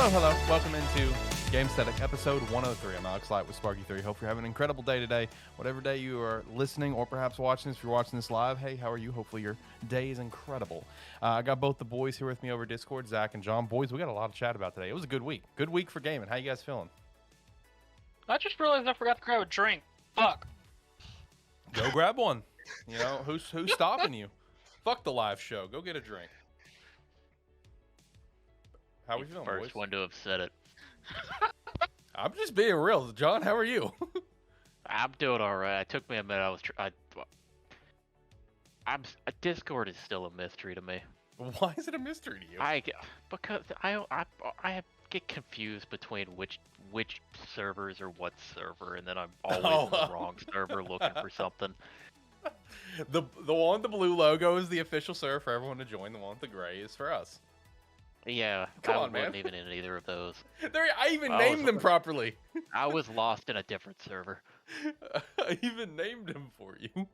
Hello. Welcome into Gamesthetic, episode 103. I'm Alex Light with SparkE3. Hope you're having an incredible day today. Whatever day you are listening or perhaps watching this, if you're watching this live, hey, how are you? Hopefully your day is incredible. I got both the boys here with me over Discord, Zach and John. Boys, we got a lot to chat about today. It was a good week. Good week for gaming. How you guys feeling? I just realized I forgot to grab a drink. Fuck. Go grab one. You know, who's stopping you? Fuck the live show. Go get a drink. How we feeling, First boys? one to have said it. I'm just being real. John, how are you? I'm doing all right. It took me a minute. Discord is still a mystery to me. Why is it a mystery to you? Because I get confused between which servers are what server, and then I'm always on the wrong server looking for something. The one with the blue logo is the official server for everyone to join. The one with the gray is for us. Yeah, Come I on, wasn't man. even in either of those. I even named them properly. I was lost in a different server. I even named them for you.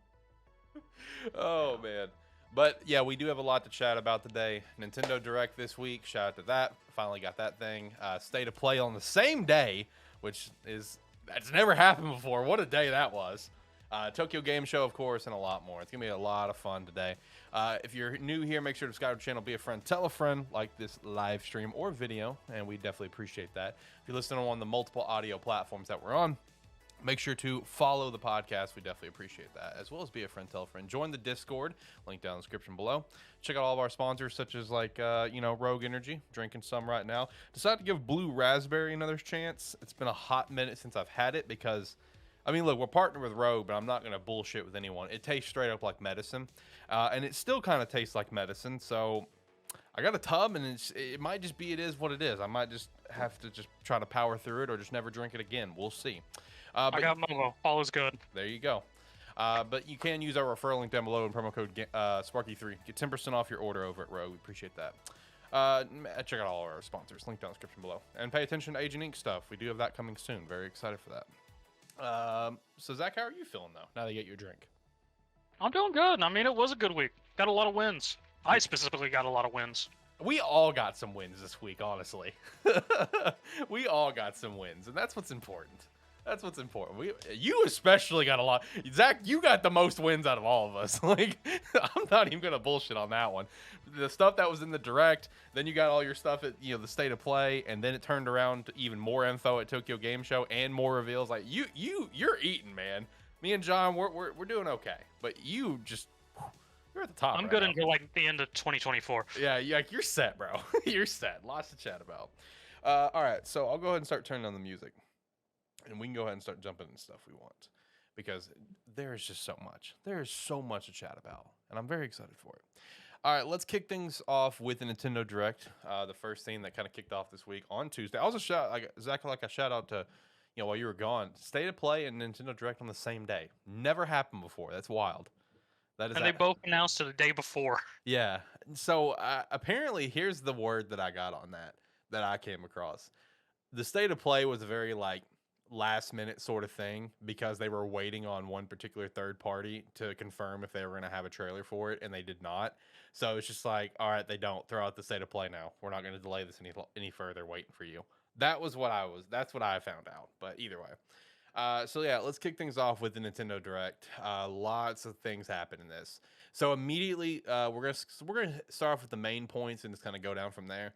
Oh, man. But, yeah, we do have a lot to chat about today. Nintendo Direct this week. Shout out to that. Finally got that thing. State of Play on the same day, that's never happened before. What a day that was. Tokyo Game Show, of course, and a lot more. It's going to be a lot of fun today. If you're new here, make sure to subscribe to the channel, be a friend, tell a friend, like this live stream or video, and we definitely appreciate that. If you're listening on one of the multiple audio platforms that we're on, make sure to follow the podcast. We definitely appreciate that, as well as be a friend, tell a friend. Join the Discord, link down in the description below. Check out all of our sponsors, such as Rogue Energy, drinking some right now. Decided to give Blue Raspberry another chance. It's been a hot minute since I've had it because, I mean, look, we're partnered with Rogue, but I'm not going to bullshit with anyone. It tastes straight up like medicine, and it still kind of tastes like medicine, so I got a tub, and it might just be it is what it is. I might just have to just try to power through it or just never drink it again. We'll see. I got Momo. All is good. There you go. But you can use our referral link down below and promo code SparkE3. Get 10% off your order over at Rogue. We appreciate that. Check out all of our sponsors. Link down in the description below. And pay attention to Agent Ink stuff. We do have that coming soon. Very excited for that. So Zach, how are you feeling though? Now that you get your drink. I'm doing good. I mean, it was a good week. Got a lot of wins. I specifically got a lot of wins. We all got some wins this week, honestly. We all got some wins, and that's what's important. That's what's important. You especially got a lot. Zach, you got the most wins out of all of us. Like, I'm not even gonna bullshit on that one. The stuff that was in the direct, then you got all your stuff at the State of Play, and then it turned around to even more info at Tokyo Game Show and more reveals. Like you're eating, man. Me and John, we're doing okay, but you're at the top. I'm good until like the end of 2024. Yeah, you're set, bro. You're set. Lots to chat about. All right, so I'll go ahead and start turning on the music. And we can go ahead and start jumping into stuff we want, because there is just so much. There is so much to chat about, and I'm very excited for it. All right, let's kick things off with the Nintendo Direct. The first thing that kind of kicked off this week on Tuesday. I was a shout out to, while you were gone, State of Play and Nintendo Direct on the same day. Never happened before. That's wild. And they both announced it the day before. Yeah. So apparently, here's the word that I got on that I came across. The State of Play was a very last minute sort of thing, because they were waiting on one particular third party to confirm if they were going to have a trailer for it, and they did not. So it's just like, all right, they don't throw out the State of Play now. We're not going to delay this any further, waiting for you. That's what I found out. But either way, so yeah, let's kick things off with the Nintendo Direct. Lots of things happen in this. So immediately, we're gonna start off with the main points and just kind of go down from there.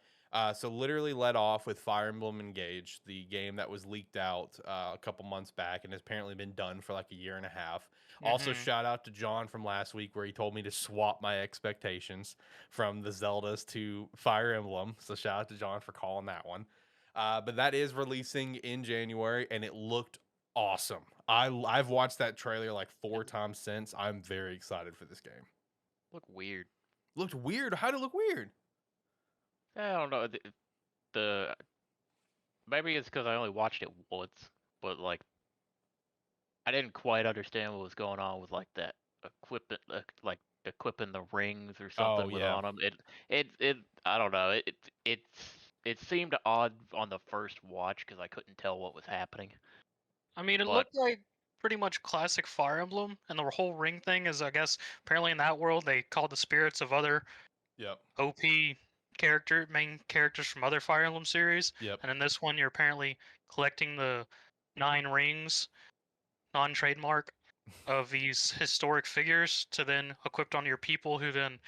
So literally led off with Fire Emblem Engage, the game that was leaked out a couple months back and has apparently been done for like a year and a half. Also, shout out to John from last week, where he told me to swap my expectations from the Zeldas to Fire Emblem. So shout out to John for calling that one. But that is releasing in January, and it looked awesome. I've watched that trailer like 4 times since. I'm very excited for this game. Look weird. Looked weird? How'd it look weird? I don't know. Maybe it's because I only watched it once, but I didn't quite understand what was going on with that equipment, equipping the rings or something on them. It I don't know. It seemed odd on the first watch because I couldn't tell what was happening. I mean, it looked like pretty much classic Fire Emblem, and the whole ring thing is, I guess, apparently in that world they called the spirits of other OP main characters from other Fire Emblem series. Yep. And in this one, you're apparently collecting the 9 rings, non-trademark, of these historic figures to then equip on your people, who then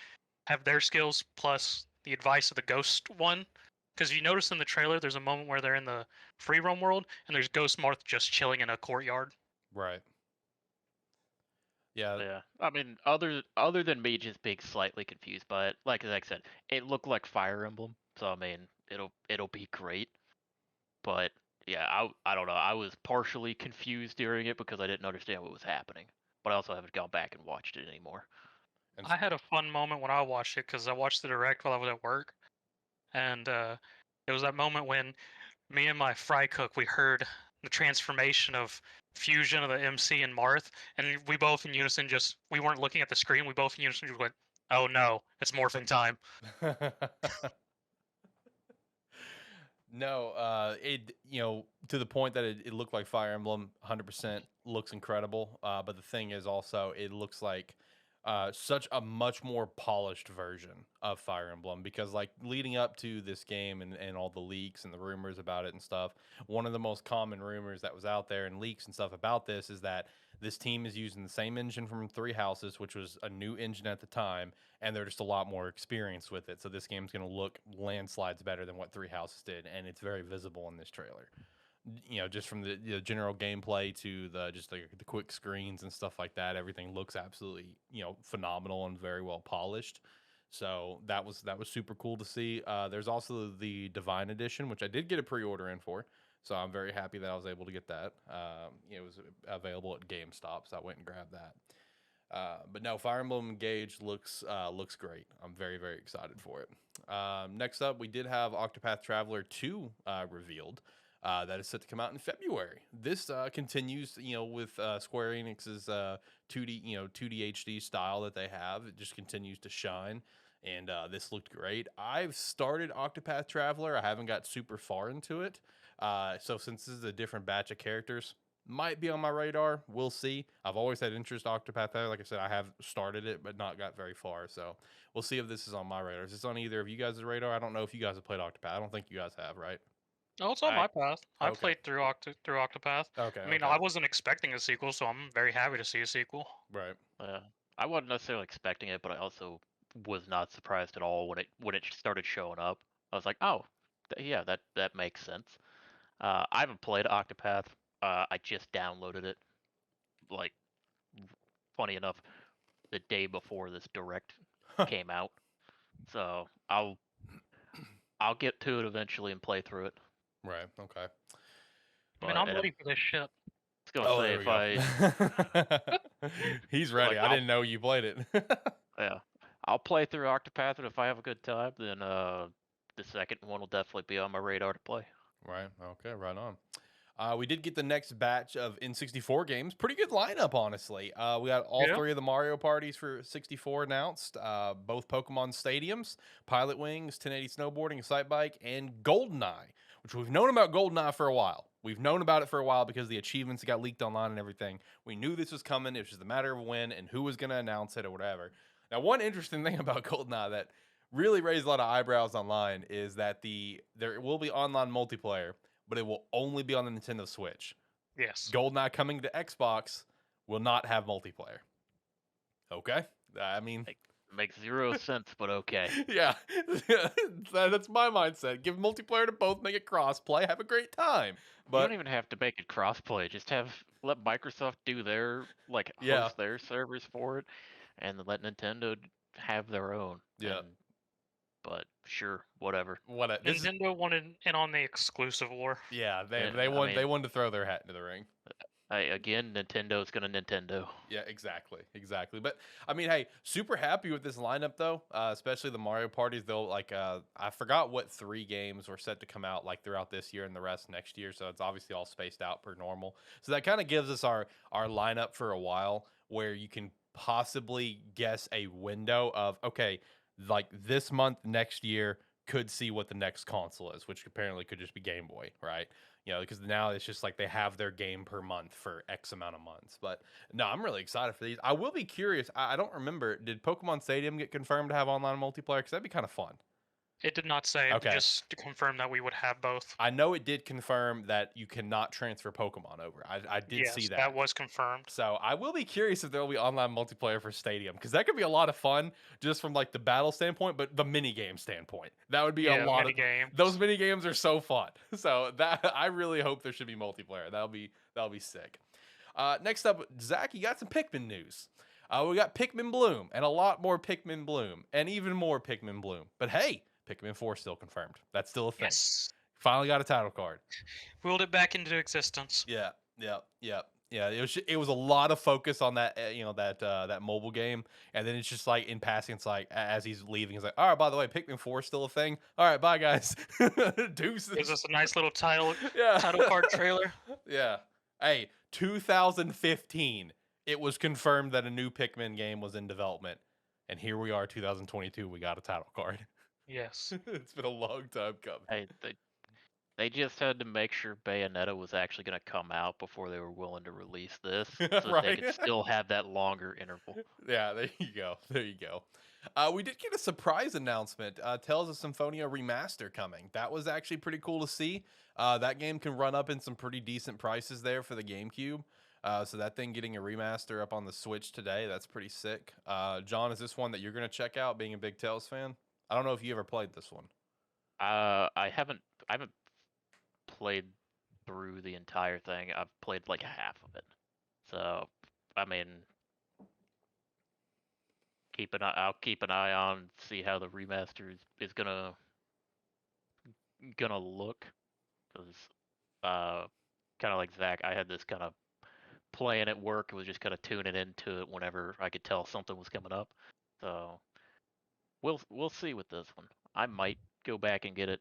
have their skills plus the advice of the ghost one. Because you notice in the trailer, there's a moment where they're in the free roam world, and there's Ghost Marth just chilling in a courtyard. Right. Yeah. Yeah, I mean, other than me just being slightly confused by it, like I said, it looked like Fire Emblem, so I mean, it'll be great. But yeah, I don't know. I was partially confused during it because I didn't understand what was happening, but I also haven't gone back and watched it anymore. And I had a fun moment when I watched it because I watched the direct while I was at work, and it was that moment when me and my fry cook, we heard the transformation of fusion of the MC and Marth, and we both in unison we weren't looking at the screen. We both in unison just went, "Oh no, it's morphing time." No, it to the point that it looked like Fire Emblem, 100% looks incredible. But the thing is also it looks like such a much more polished version of Fire Emblem, because like leading up to this game and all the leaks and the rumors about it and stuff, one of the most common rumors that was out there and leaks and stuff about this is that this team is using the same engine from Three Houses, which was a new engine at the time, and they're just a lot more experienced with it. So this game's going to look landslides better than what Three Houses did, and it's very visible in this trailer. Just from the general gameplay to the quick screens and stuff like that, everything looks absolutely phenomenal and very well polished. So that was super cool to see. There's also the Divine Edition, which I did get a pre-order in for, so I'm very happy that I was able to get that. It was available at GameStop, so I went and grabbed that. But no, Fire Emblem Engage looks great. I'm very, very excited for it. Next up, we did have Octopath Traveler 2 revealed. That is set to come out in February. This continues, with Square Enix's 2D, 2D HD style that they have. It just continues to shine, and this looked great. I've started Octopath Traveler. I haven't got super far into it. So since this is a different batch of characters, might be on my radar. We'll see. I've always had interest in Octopath Traveler. Like I said, I have started it, but not got very far. So we'll see if this is on my radar. Is this on either of you guys' radar? I don't know if you guys have played Octopath. I don't think you guys have, right? Oh, it's on my path. I Okay. played through Octopath. Okay. I mean, I wasn't expecting a sequel, so I'm very happy to see a sequel. Right. I wasn't necessarily expecting it, but I also was not surprised at all when it started showing up. I was like, oh, yeah, that makes sense. I haven't played Octopath. I just downloaded it, like, funny enough, the day before this direct came out. So I'll get to it eventually and play through it. Right. Okay. I mean, I'm ready for this shit. I was gonna say He's ready. Like, I didn't know you played it. Yeah, I'll play through Octopath, and if I have a good time, then the second one will definitely be on my radar to play. Right. Okay. Right on. We did get the next batch of N64 games. Pretty good lineup, honestly. We got all three of the Mario parties for 64 announced. Both Pokemon Stadiums, Pilot Wings, 1080 Snowboarding, Excite Bike, and GoldenEye, which we've known about GoldenEye for a while. We've known about it for a while because the achievements got leaked online and everything. We knew this was coming. It was just a matter of when and who was going to announce it or whatever. Now, one interesting thing about GoldenEye that really raised a lot of eyebrows online is that there will be online multiplayer, but it will only be on the Nintendo Switch. Yes. GoldenEye coming to Xbox will not have multiplayer. Okay? I mean... Makes zero sense, but okay. Yeah. That's my mindset. Give multiplayer to both, make it cross-play, have a great time. But you don't even have to make it cross-play. Just let Microsoft do their, host their servers for it, and let Nintendo have their own. Yeah. But sure, whatever. Nintendo wanted in on the exclusive war. Yeah, they wanted to throw their hat into the ring. Again, Nintendo's gonna Nintendo. Yeah, exactly. But I mean, hey, super happy with this lineup though. Especially the Mario parties. They'll I forgot what 3 games were set to come out throughout this year and the rest next year. So it's obviously all spaced out per normal. So that kind of gives us our lineup for a while, where you can possibly guess a window of, okay, like this month next year could see what the next console is, which apparently could just be Game Boy, right? Because now it's just like they have their game per month for X amount of months. But no, I'm really excited for these. I will be curious. I don't remember. Did Pokemon Stadium get confirmed to have online multiplayer? Because that'd be kind of fun. It did not say. Okay. Just to confirm that we would have both. I know it did confirm that you cannot transfer Pokemon over. I did see that. That was confirmed. So I will be curious if there will be online multiplayer for Stadium, because that could be a lot of fun just from like the battle standpoint, but the mini game standpoint. That would be a lot of games. Those mini games are so fun. So that I really hope there should be multiplayer. That'll be sick. Next up, Zach, you got some Pikmin news. We got Pikmin Bloom and a lot more Pikmin Bloom and even more Pikmin Bloom. But hey, Pikmin 4 still confirmed. That's still a thing. Yes. Finally got a title card. Willed it back into existence. Yeah. It was a lot of focus on that, that mobile game, and then it's just like in passing, it's like as he's leaving, he's like, all right, by the way, Pikmin 4 is still a thing. All right, bye guys. Deuces. Gives us a nice little title card trailer. Yeah. Hey, 2015, it was confirmed that a new Pikmin game was in development, and here we are, 2022. We got a title card. Yes. It's been a long time coming. Hey, they just had to make sure Bayonetta was actually going to come out before they were willing to release this, so that they could still have that longer interval. Yeah, there you go. We did get a surprise announcement. Tales of Symphonia Remaster coming. That was actually pretty cool to see. That game can run up in some pretty decent prices there for the GameCube. So that thing getting a remaster up on the Switch today, that's pretty sick. John, is this one that you're going to check out, being a big Tales fan? I don't know if you ever played this one. I haven't played through the entire thing. I've played like half of it. So, I mean, I'll keep an eye on, see how the remaster is gonna look. Because, kind of like Zach, I had this kind of playing at work. It was just kind of tuning into it whenever I could tell something was coming up. So, we'll see with this one. I might go back and get it.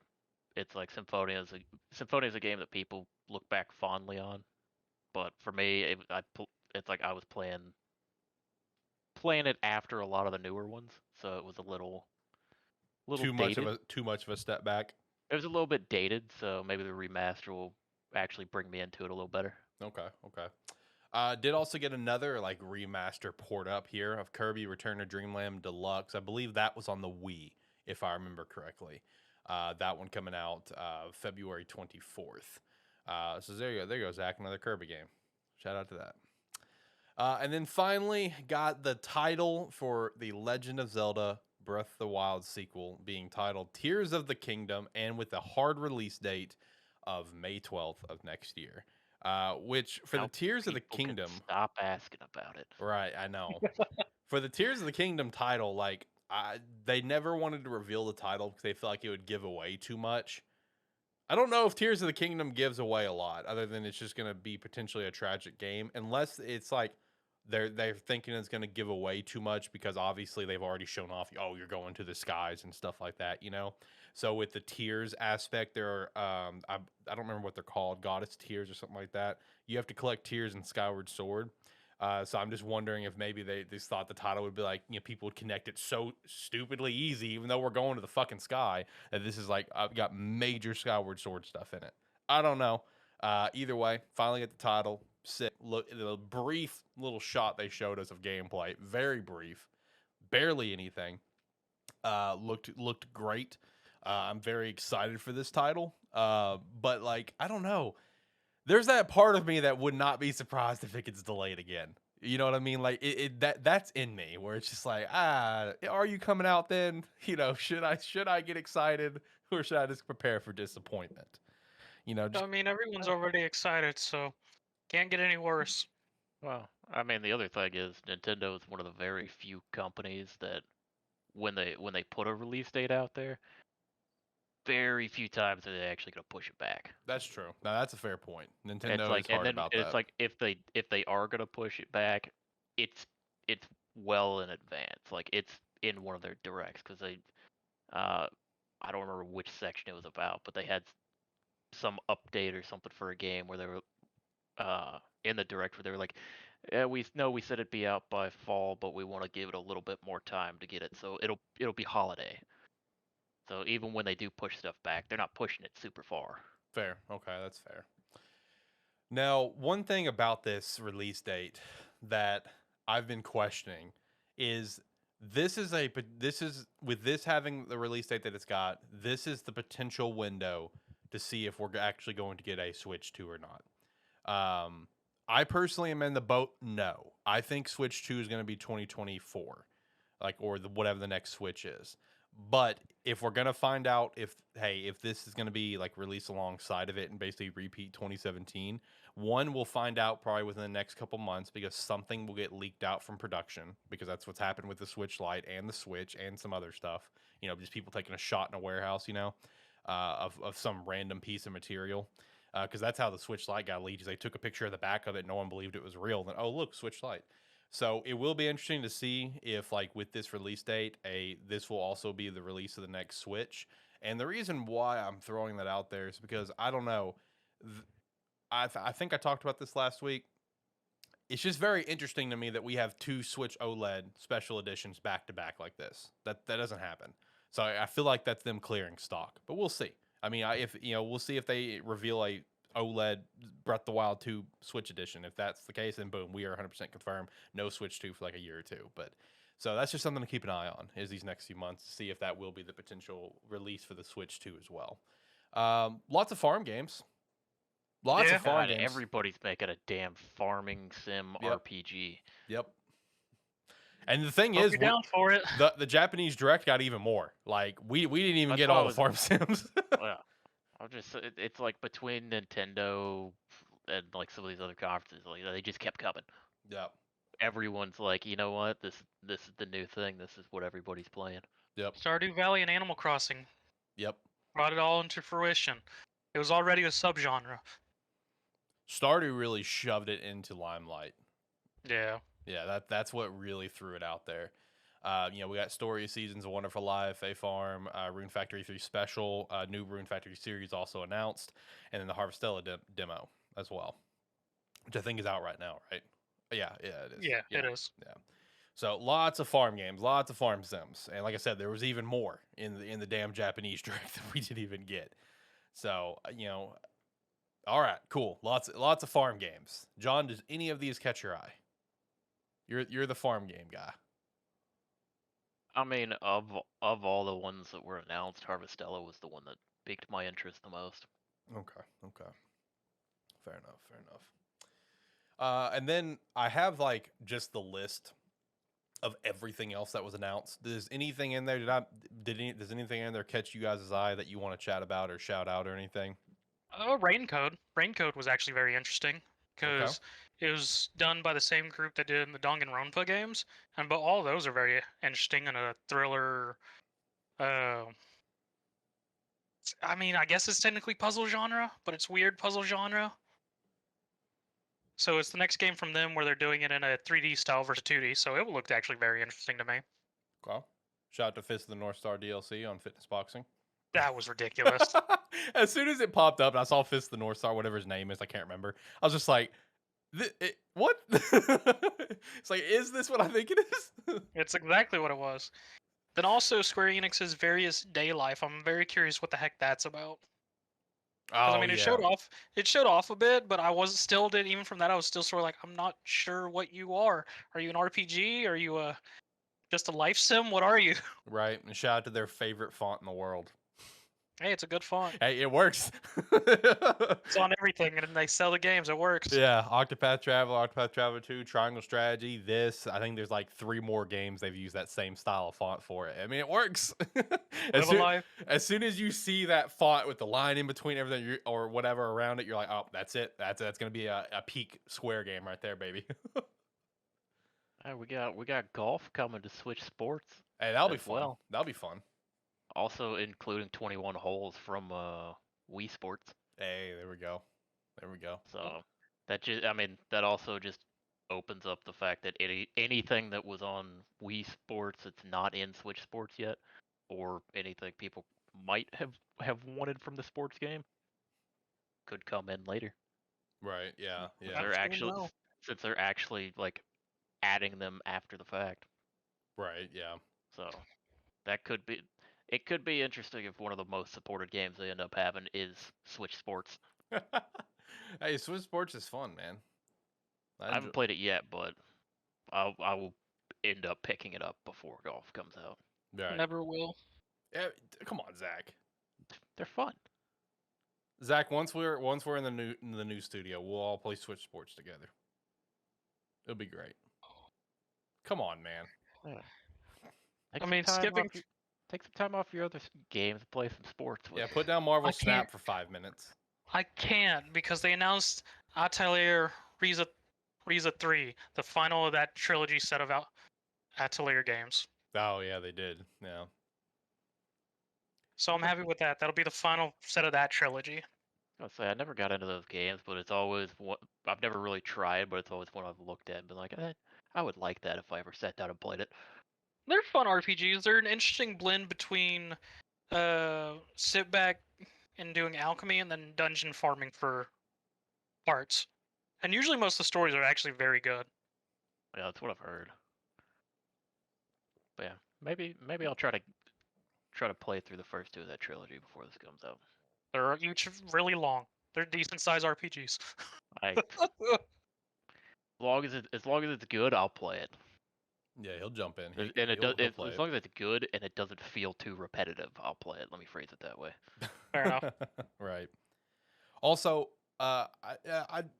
It's like Symphonia is a game that people look back fondly on, but for me, it's like I was playing it after a lot of the newer ones, so it was a little too dated. much of a step back. It was a little bit dated, so maybe the remaster will actually bring me into it a little better. Okay. Did also get another like remaster port up here of Kirby Return to Dreamland Deluxe. I believe that was on the Wii, if I remember correctly. That one coming out February 24th. So there you go, Zach, another Kirby game. Shout out to that. And then finally got the title for the Legend of Zelda Breath of the Wild sequel, being titled Tears of the Kingdom, and with a hard release date of May 12th of next year. Which for the Tears of the Kingdom, stop asking about it. Right, I know. For the Tears of the Kingdom title, like they never wanted to reveal the title because they felt like it would give away too much. I don't know if Tears of the Kingdom gives away a lot, other than it's just going to be potentially a tragic game, unless it's like they're thinking it's going to give away too much, because obviously they've already shown off, oh, you're going to the skies and stuff like that, So with the tears aspect, there are I don't remember what they're called, goddess tears or something like that. You have to collect tears in Skyward Sword. So I'm just wondering if maybe they just thought the title would be like, people would connect it so stupidly easy, even though we're going to the fucking sky, that this is like, I've got major Skyward Sword stuff in it. I don't know. Either way, finally get the title. Sick. Look, the brief little shot they showed us of gameplay, very brief, barely anything. Looked great. I'm very excited for this title. But like, I don't know. There's that part of me that would not be surprised if it gets delayed again. You know what I mean? Like that's in me, where it's just like, are you coming out then? Should I get excited, or should I just prepare for disappointment? I mean, everyone's already excited, so can't get any worse. Well, I mean, the other thing is Nintendo is one of the very few companies that when they put a release date out there, very few times are they actually going to push it back. That's true. Now that's a fair point. Nintendo is hard about that. It's like if they are going to push it back, it's well in advance. Like it's in one of their directs, because they, I don't remember which section it was about, but they had some update or something for a game where they were in the direct where they were like, we said it'd be out by fall, but we want to give it a little bit more time to get it, so it'll be holiday. So even when they do push stuff back, they're not pushing it super far. Fair. Okay, that's fair. Now, one thing about this release date that I've been questioning is this is with this having the release date that it's got, this is the potential window to see if we're actually going to get a Switch 2 or not. I personally am in the boat. No, I think Switch 2 is going to be 2024, or whatever the next Switch is. But if we're gonna find out if this is gonna be like released alongside of it and basically repeat 2017, one, we'll find out probably within the next couple months because something will get leaked out from production, because that's what's happened with the Switch Lite and the Switch and some other stuff. Just people taking a shot in a warehouse, of some random piece of material. Because that's how the Switch Lite got leaked. Is they took a picture of the back of it, no one believed it was real. Then, oh look, Switch Lite. So it will be interesting to see if, like, with this release date, this will also be the release of the next Switch. And the reason why I'm throwing that out there is because I don't know. I think I talked about this last week. It's just very interesting to me that we have two Switch OLED special editions back to back like this. That doesn't happen. So I feel like that's them clearing stock, but we'll see. I mean, we'll see if they reveal a OLED Breath of the Wild 2 Switch edition. If that's the case, then boom, we are 100% confirmed. No Switch 2 for like a year or two. But so that's just something to keep an eye on is these next few months to see if that will be the potential release for the Switch 2 as well. Lots of farm games. Lots of farm games. Everybody's making a damn farming sim RPG. Yep. And the thing is, down for it. The Japanese Direct got even more. Like we didn't even get all the farm sims. Yeah. It's like between Nintendo and like some of these other conferences, like they just kept coming. Yeah. Everyone's like, you know what? This is the new thing. This is what everybody's playing. Yep. Stardew Valley and Animal Crossing. Yep. Brought it all into fruition. It was already a subgenre. Stardew really shoved it into limelight. Yeah. Yeah, that's what really threw it out there. We got Story Seasons, A Wonderful Life, A Farm, Rune Factory 3 Special, new Rune Factory series also announced, and then the Harvestella demo as well, which I think is out right now, right? Yeah, it is. Yeah, it is. Yeah. So lots of farm games, lots of farm sims, and like I said, there was even more in the damn Japanese Direct that we didn't even get. So all right, cool. Lots of farm games. John, does any of these catch your eye? You're the farm game guy. I mean, of all the ones that were announced, Harvestella was the one that piqued my interest the most. Okay. Fair enough. And then I have like just the list of everything else that was announced. Does anything in there does anything in there catch you guys' eye that you want to chat about or shout out or anything? Raincode. Raincode was actually very interesting because it was done by the same group that did the Danganronpa games, but all those are very interesting and a thriller. I mean, I guess it's technically puzzle genre, but it's weird puzzle genre. So it's the next game from them where they're doing it in a 3D style versus 2D, so it looked actually very interesting to me. Cool. Shout out to Fist of the North Star DLC on Fitness Boxing. That was ridiculous. As soon as it popped up and I saw Fist of the North Star, whatever his name is, I can't remember. I was just like, what? It's like, is this what I think it is? It's exactly what it was. Then also Square Enix's Various Day Life. I'm very curious what the heck that's about. I mean, it showed off a bit, but I was still even from that, I was still sort of like, I'm not sure what you are. Are you an RPG? Are you just a life sim? What are you? Right. And shout out to their favorite font in the world. Hey, it's a good font. Hey, it works. It's on everything, and they sell the games. It works. Yeah, Octopath Traveler 2, Triangle Strategy, this. I think there's like 3 more games they've used that same style of font for it. I mean, it works. As soon as you see that font with the line in between everything or whatever around it, you're like, oh, that's it. That's going to be a peak Square game right there, baby. Hey, we got golf coming to Switch Sports. Hey, that'll be fun. Well. That'll be fun. Also including 21 holes from Wii Sports. Hey, there we go. So that also just opens up the fact that anything that was on Wii Sports that's not in Switch Sports yet, or anything people might have wanted from the sports game, could come in later. Right. Yeah. Since they're actually like adding them after the fact. Right. Yeah. So that could be. It could be interesting if one of the most supported games they end up having is Switch Sports. Hey, Switch Sports is fun, man. I haven't played it yet, but I will end up picking it up before golf comes out. Right. Never will. Yeah, come on, Zach. They're fun. Zach, once we're in the new studio, we'll all play Switch Sports together. It'll be great. Come on, man. Yeah. Take some time off your other games, play some sports with. Yeah, put down Marvel I Snap can't. for 5 minutes. I can't because they announced Atelier Riza 3, the final of that trilogy set of Atelier games. Oh yeah, they did. Yeah. So I'm happy with that. That'll be the final set of that trilogy. I'll say I never got into those games, but it's always one I've never really tried, but it's always one I've looked at and been like, I would like that if I ever sat down and played it. They're fun RPGs. They're an interesting blend between sit back and doing alchemy and then dungeon farming for parts. And usually most of the stories are actually very good. Yeah, that's what I've heard. But yeah, maybe I'll try to play through the first 2 of that trilogy before this comes out. They're each really long. They're decent sized RPGs. As long as it's good, I'll play it. Yeah, he'll jump in. As long as it's good and it doesn't feel too repetitive, I'll play it. Let me phrase it that way. Fair enough. Right. Also, I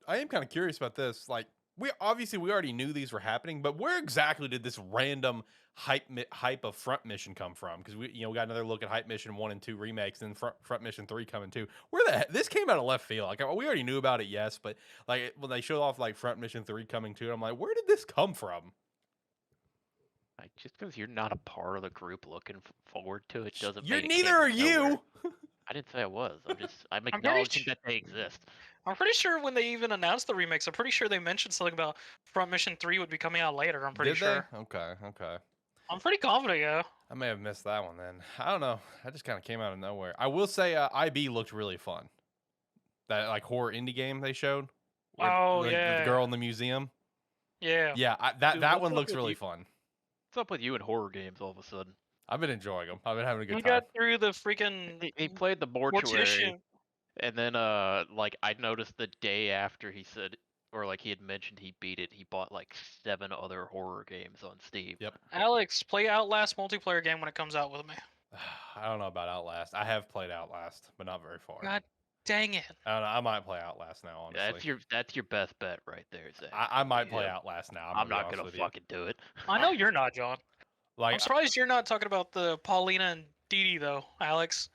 am kind of curious about this. Like, we already knew these were happening, but where exactly did this random hype of Front Mission come from? Because we got another look at Hype Mission 1 and 2 remakes, and Front Mission 3 coming too. Where the heck? This came out of left field. Like, we already knew about it, yes, but like when they showed off like Front Mission 3 coming too, I'm like, where did this come from? Just because you're not a part of the group looking forward to it doesn't You're mean neither are you. I didn't say I was. I'm acknowledging that they exist. I'm pretty sure when they even announced the remakes, I'm pretty sure they mentioned something about Front Mission 3 would be coming out later. I'm pretty sure. Okay. I'm pretty confident, yeah. I may have missed that one then. I don't know. That just kind of came out of nowhere. I will say IB looked really fun. That like horror indie game they showed. Yeah. The girl in the museum. Yeah. Yeah, that one looks really fun. What's up with you and horror games all of a sudden? I've been enjoying them. I've been having a good We time. got through the freaking. He played the mortuary, and then like I noticed the day after he said, or like he had mentioned he beat it, he bought like 7 other horror games on Steam. Yep. Alex, play Outlast multiplayer game when it comes out with me. I don't know about Outlast. I have played Outlast, but not very far. God dang it! I don't know. I might play Outlast now. Honestly, That's your best bet right there, Zach. I might play Outlast now. I'm not gonna fucking do it. I know you're not, John. Like, I'm surprised you're not talking about the Paulina and Dee Dee though, Alex.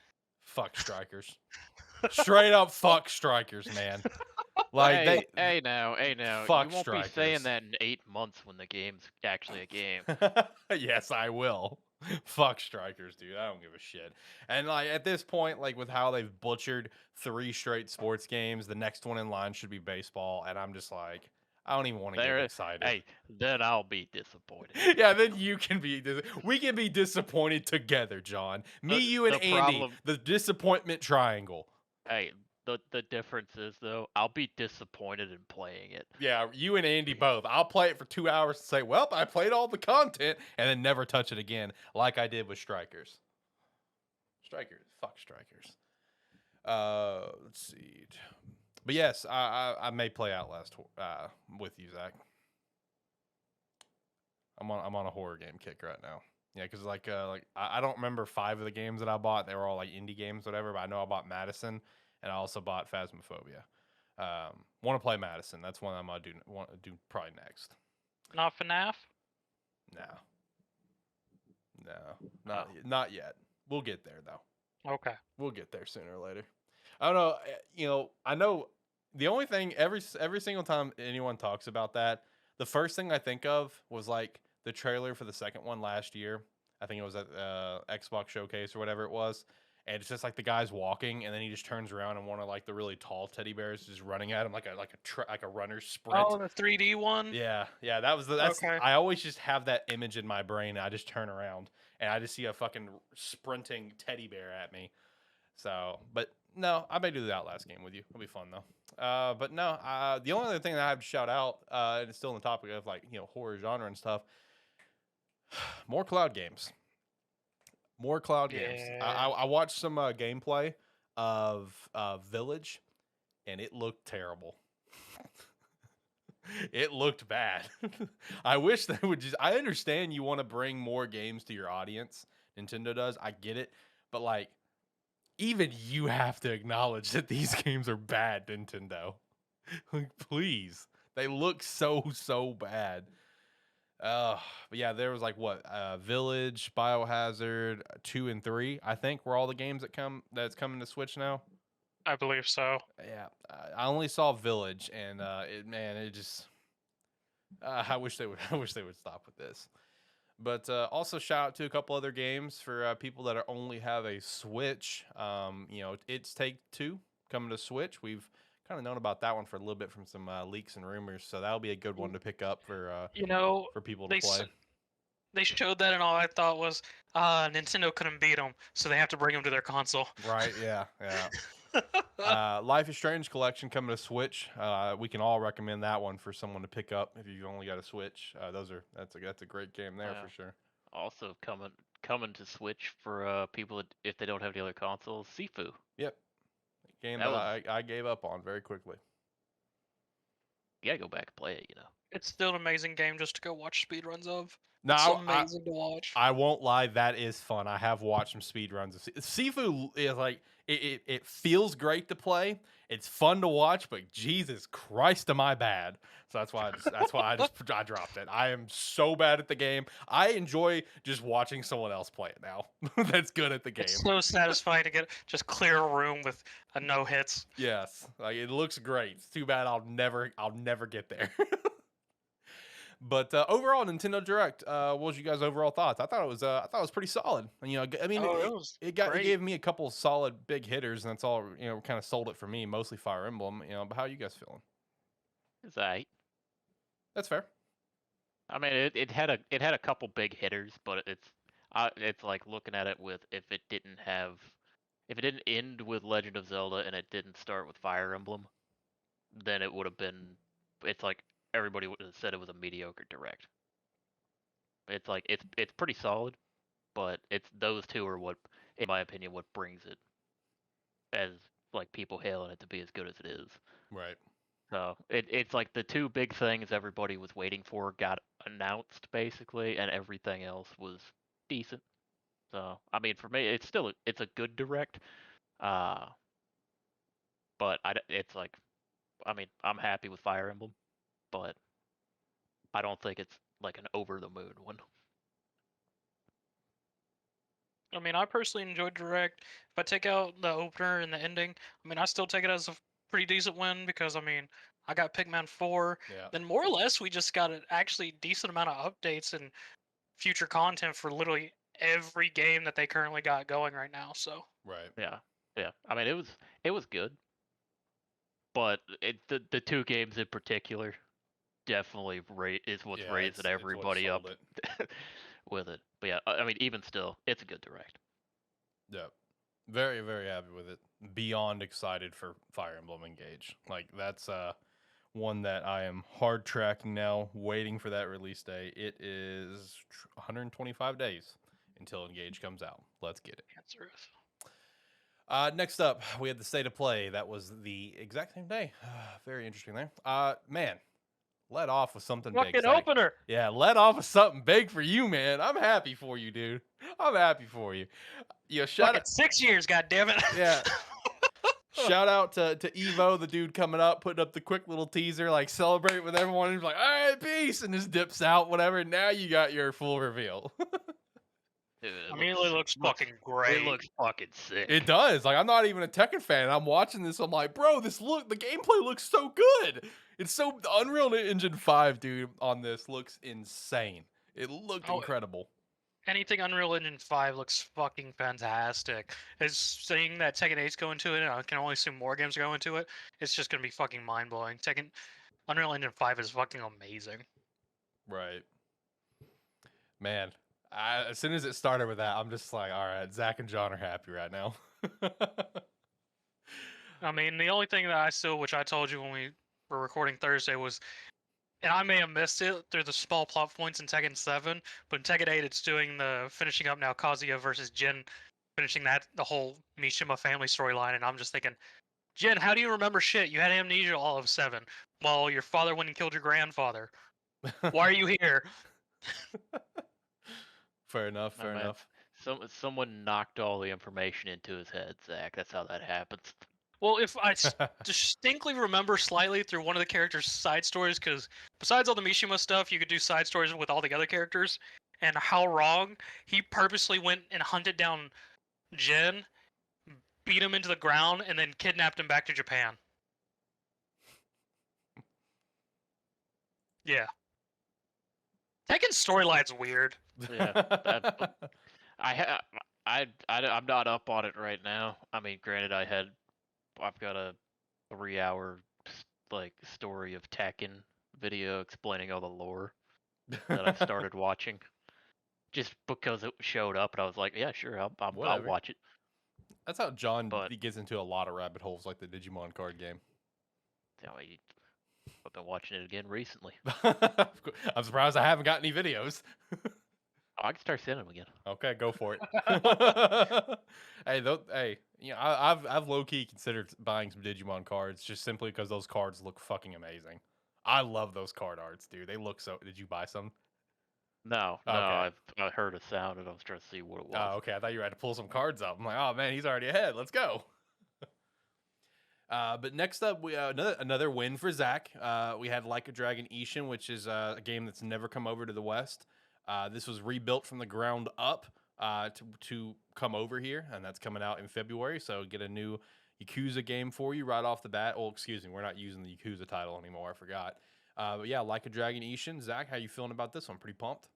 Fuck strikers. Straight up fuck strikers, man. Like hey now. Fuck you won't strikers. be saying that in 8 months when the game's actually a game. Yes, I will. Fuck strikers, dude. I don't give a shit. And like at this point, like with how they've butchered 3 straight sports games, the next one in line should be baseball, and I'm just like, I don't even want to get excited. Hey, then I'll be disappointed. Yeah, then you can be. We can be disappointed together, John. Me, you, and Andy. The disappointment triangle. Hey, the difference is though, I'll be disappointed in playing it. Yeah, you and Andy both. I'll play it for 2 hours and say, "Well, I played all the content," and then never touch it again, like I did with Strikers. Fuck Strikers. Let's see. But yes, I may play Outlast with you, Zach. I'm on a horror game kick right now. Yeah, because like I don't remember 5 of the games that I bought. They were all like indie games, whatever. But I know I bought Madison, and I also bought Phasmophobia. Want to play Madison? That's one I'm gonna do probably next. Not FNAF. No, not yet. We'll get there though. Okay. We'll get there sooner or later. I don't know. I know the only thing every single time anyone talks about that, the first thing I think of was like the trailer for the second one last year. I think it was at Xbox Showcase or whatever it was. And it's just like the guy's walking, and then he just turns around, and one of like the really tall teddy bears is just running at him like a runner's sprint. Oh, the 3D one. Yeah. That's okay. I always just have that image in my brain. And I just turn around, and I just see a fucking sprinting teddy bear at me. So, but no, I may do the Outlast game with you. It'll be fun though. But no, the only other thing that I have to shout out, and it's still on the topic of like horror genre and stuff. More cloud games. More cloud games. I watched some gameplay of Village, and it looked terrible. It looked bad. I wish they would just. I understand you want to bring more games to your audience. Nintendo does. I get it, but like, even you have to acknowledge that these games are bad, Nintendo. Like, please, they look so bad. But yeah, there was like what Village, Biohazard 2 and 3. I think were all the games that's coming to Switch now. I believe so. Yeah, I only saw Village, and it just. I wish they would. I wish they would stop with this. But also shout out to a couple other games for people that only have a Switch. It's Take-Two coming to Switch. We've kind of known about that one for a little bit from some leaks and rumors, so that'll be a good one to pick up for people to play. They showed that, and all I thought was, Nintendo couldn't beat them, so they have to bring them to their console. Right? Yeah. Life is Strange collection coming to Switch. We can all recommend that one for someone to pick up if you've only got a Switch. That's a great game there for sure. Also coming to Switch for people if they don't have any other consoles. Sifu. Yep. Game that I gave up on very quickly. You gotta go back and play it, It's still an amazing game just to go watch speedruns of. No, it's amazing to watch. I won't lie, that is fun. I have watched some speedruns of Sifu. Is like it feels great to play. It's fun to watch, but Jesus Christ, am I bad? So that's why I dropped it. I am so bad at the game. I enjoy just watching someone else play it now. That's good at the game. It's so satisfying to just clear a room with no hits. Yes, like it looks great. It's too bad I'll never get there. But overall, Nintendo Direct. What was you guys' overall thoughts? I thought it was pretty solid. It gave me a couple solid big hitters, and that's all. Kind of sold it for me. Mostly Fire Emblem. But how are you guys feeling? It's alright. That's fair. I mean, it had a couple big hitters, but it's like looking at it with if it didn't end with Legend of Zelda and it didn't start with Fire Emblem, then it would have been. It's like. Everybody would have said it was a mediocre Direct. It's like it's pretty solid, but those two are what, in my opinion, what brings it as like people hailing it to be as good as it is. Right. So it's like the two big things everybody was waiting for got announced basically, and everything else was decent. So I mean, for me, it's a good Direct, but it's like, I mean, I'm happy with Fire Emblem. But I don't think it's like an over the moon one. I mean, I personally enjoyed Direct. If I take out the opener and the ending, I mean, I still take it as a pretty decent win because, I mean, I got Pikmin 4. Yeah. Then more or less, we just got an actually decent amount of updates and future content for literally every game that they currently got going right now. So. Right. Yeah. I mean, it was good, but the two games in particular. Definitely is what's raising everybody up with it. But yeah, I mean, even still, it's a good Direct. Yeah, very, very happy with it. Beyond excited for Fire Emblem Engage. Like that's one that I am hard tracking now, waiting for that release day. It is 125 days until Engage comes out. Let's get it. Next up, we had the State of Play. That was the exact same day. Very interesting there. Man. Let off with something big. Fucking opener. Yeah, let off with something big for you, man. I'm happy for you, dude. I'm happy for you. Shout out 6 years, goddammit. Yeah. Shout out to Evo, the dude coming up, putting up the quick little teaser, like celebrate with everyone. He's like, all right, peace, and just dips out, whatever. Now you got your full reveal. Dude, it looks fucking great. It looks fucking sick. It does. Like, I'm not even a Tekken fan. I'm watching this. I'm like, bro, the gameplay looks so good. It's so the Unreal Engine 5, dude, on this looks insane. It looked incredible. Anything Unreal Engine 5 looks fucking fantastic. It's saying that Tekken 8's going to it, and I can only assume more games are going to it. It's just gonna be fucking mind blowing. Unreal Engine 5 is fucking amazing. Right. Man. As soon as it started with that, I'm just like, all right, Zach and John are happy right now. I mean, the only thing that which I told you when we were recording Thursday was, and I may have missed it through the small plot points in Tekken 7, but in Tekken 8, it's doing the finishing up now Kazuya versus Jin, finishing the whole Mishima family storyline, and I'm just thinking, Jen, how do you remember shit? You had amnesia all of 7. Well, your father went and killed your grandfather. Why are you here? Fair enough. Oh, Fair man. enough. Someone knocked all the information into his head, Zach. That's how that happens. Well, if I distinctly remember slightly through one of the characters' side stories, because besides all the Mishima stuff, you could do side stories with all the other characters, and how wrong he purposely went and hunted down Jen, beat him into the ground, and then kidnapped him back to Japan. Yeah. Tekken's storyline's weird. Yeah, I'm not up on it right now. I mean, granted, I've got a 3-hour like story of Tekken video explaining all the lore that I've started watching, just because it showed up, and I was like, yeah, sure, I'll Whatever. watch it. That's how John But- he gets into a lot of rabbit holes, like the Digimon card game. You know, I've been watching it again recently. I'm surprised I haven't got any videos. I can start sending them again. Okay, go for it. Hey, you know, I've low key considered buying some Digimon cards just simply because those cards look fucking amazing. I love those card arts, dude. They look so. Did you buy some? No, Okay. I heard a sound and I was trying to see what it was. Oh, okay. I thought you had to pull some cards up. I'm like, oh man, he's already ahead. Let's go. But next up, we another win for Zach. We had Like a Dragon Ishin, which is a game that's never come over to the West. This was rebuilt from the ground up to come over here, and that's coming out in February. So get a new Yakuza game for you right off the bat. Oh, excuse me, we're not using the Yakuza title anymore. I forgot. But yeah, Like a Dragon Ishin. Zach, how you feeling about this one? Pretty pumped?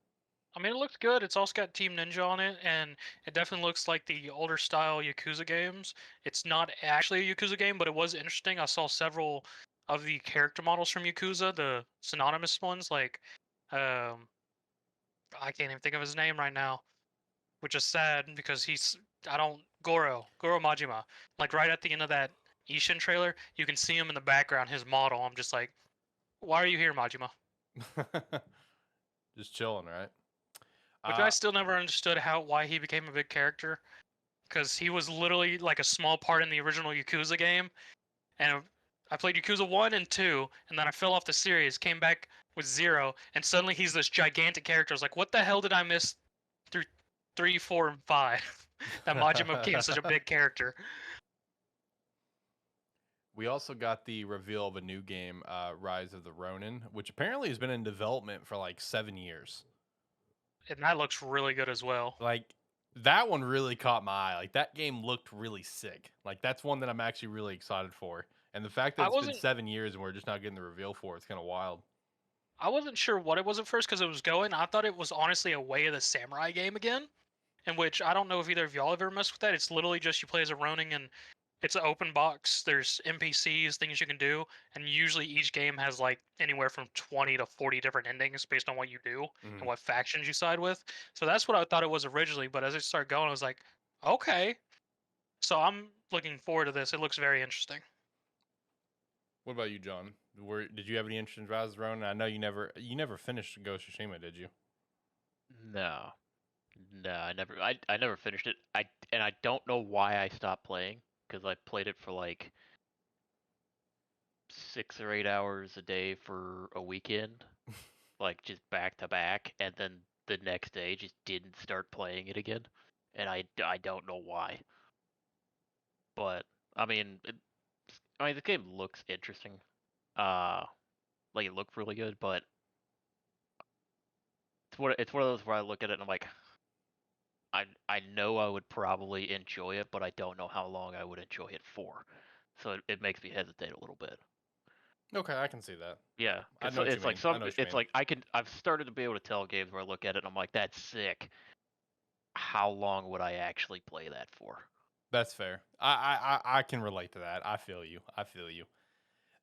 I mean, it looks good. It's also got Team Ninja on it, and it definitely looks like the older style Yakuza games. It's not actually a Yakuza game, but it was interesting. I saw several of the character models from Yakuza, the synonymous ones, like, I can't even think of his name right now, which is sad because Goro Majima. Like, right at the end of that Ishin trailer, you can see him in the background, his model. I'm just like, why are you here, Majima? Just chilling, right? Which I still never understood why he became a big character, because he was literally like a small part in the original Yakuza game, and I played Yakuza 1 and 2, and then I fell off the series, came back with 0, and suddenly he's this gigantic character. I was like, what the hell did I miss through 3, 4, and 5? That Majima became such a big character. We also got the reveal of a new game, Rise of the Ronin, which apparently has been in development for like 7 years. And that looks really good as well. Like, that one really caught my eye. Like, that game looked really sick. Like, that's one that I'm actually really excited for. And the fact that it's been 7 years and we're just not getting the reveal for it's kind of wild. I wasn't sure what it was at first because it was going. I thought it was honestly a Way of the Samurai game again, in which I don't know if either of y'all have ever messed with that. It's literally just you play as a Ronin and it's an open box. There's NPCs, things you can do, and usually each game has like anywhere from 20 to 40 different endings based on what you do and what factions you side with. So that's what I thought it was originally, but as it started going, I was like, okay. So I'm looking forward to this. It looks very interesting. What about you, John? Did you have any interest in Rise of the Ronin? I know you never finished Ghost of Tsushima, did you? No, I never finished it. I don't know why I stopped playing, because I played it for like 6 or 8 hours a day for a weekend, like just back to back, and then the next day just didn't start playing it again, and I don't know why. But I mean, the game looks interesting. Like it looked really good, but it's one of those where I look at it and I'm like, I know I would probably enjoy it, but I don't know how long I would enjoy it for. So it makes me hesitate a little bit. Okay, I can see that. Yeah, I know it's like mean. I've started to be able to tell games where I look at it and I'm like, that's sick. How long would I actually play that for? That's fair. I can relate to that. I feel you.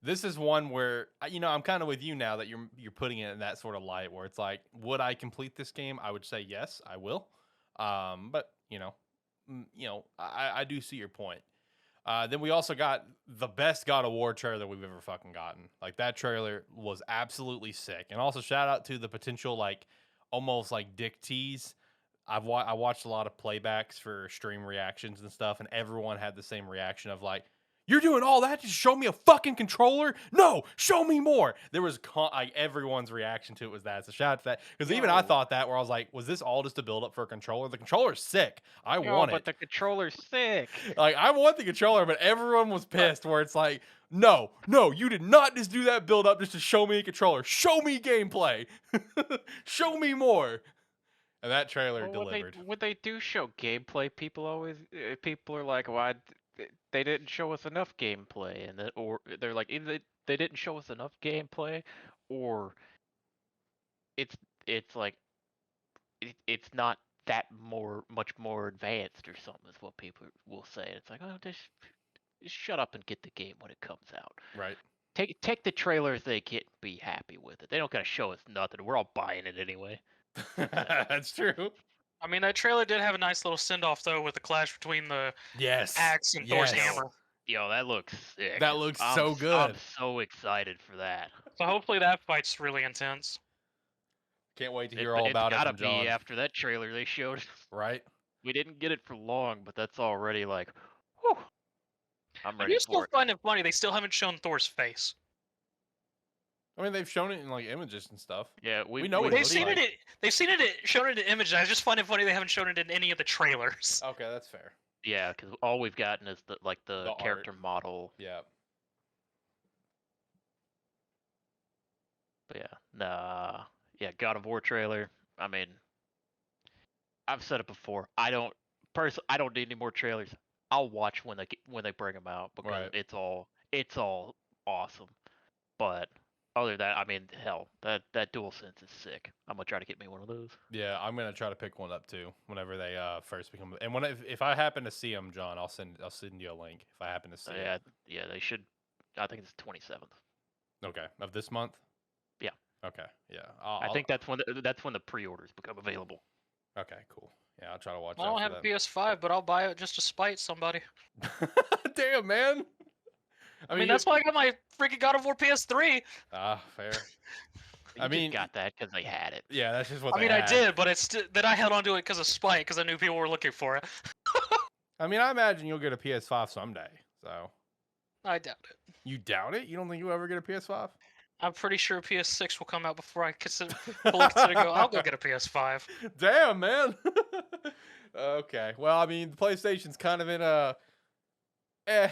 This is one where I'm kind of with you now that you're putting it in that sort of light where it's like, would I complete this game? I would say yes, I will. But I do see your point. Then we also got the best God of War trailer we've ever fucking gotten. Like, that trailer was absolutely sick. And also shout out to the potential, like, almost like dick tease. I watched a lot of playbacks for stream reactions and stuff, and everyone had the same reaction of like, You're doing all that to show me a fucking controller? No, show me more. There was like everyone's reaction to it was that. So shout out to that. Because even I thought that, where I was like, was this all just to build up for a controller? The controller's sick. I want it. But the controller's sick. Like, I want the controller, but everyone was pissed where it's like, no, you did not just do that build up just to show me a controller. Show me gameplay. Show me more. And that trailer delivered. When they do show gameplay, people are like, why? They didn't show us enough gameplay, and or they're like, either they didn't show us enough gameplay, or it's like it's not that much more advanced or something, is what people will say. It's like, oh, just shut up and get the game when it comes out. Right. Take the trailers they get and be happy with it. They don't gotta show us nothing. We're all buying it anyway. That's true. I mean, that trailer did have a nice little send-off, though, with the clash between the axe and Thor's hammer. Yo, that looks sick. That looks so good. I'm so excited for that. So hopefully that fight's really intense. Can't wait to hear all about it from John. It's gotta be after that trailer they showed. Right. We didn't get it for long, but that's already like, whew. I'm ready for it. I still find it funny they still haven't shown Thor's face. I mean, they've shown it in like images and stuff. Yeah, we know what they've seen it. They've seen it shown it in images. I just find it funny they haven't shown it in any of the trailers. Okay, that's fair. Yeah, because all we've gotten is the character art. model. Yeah. But yeah, God of War trailer. I mean, I've said it before. I don't need any more trailers. I'll watch when they bring them out because it's all awesome. But other than that, I mean, hell, that DualSense is sick. I'm gonna try to get me one of those. Yeah, I'm gonna try to pick one up too whenever they first become. And if I happen to see them, John, I'll send you a link if I happen to see it. Yeah, they should. I think it's 27th. Okay, of this month. Yeah. Okay. Yeah. I think that's when the pre-orders become available. Okay. Cool. Yeah, I'll try to watch. I don't have a PS5, but I'll buy it just to spite somebody. Damn, man. I mean, that's why I got my freaking God of War PS3. Ah, fair. I mean, got that because they had it. Yeah, that's just what. I mean, I did, but it's that I held on to it because of spite, because I knew people were looking for it. I mean, I imagine you'll get a PS5 someday. So. I doubt it. You doubt it? You don't think you'll ever get a PS5? I'm pretty sure PS6 will come out before I fully consider I'll go get a PS5. Damn, man. Okay. Well, I mean, the PlayStation's kind of in a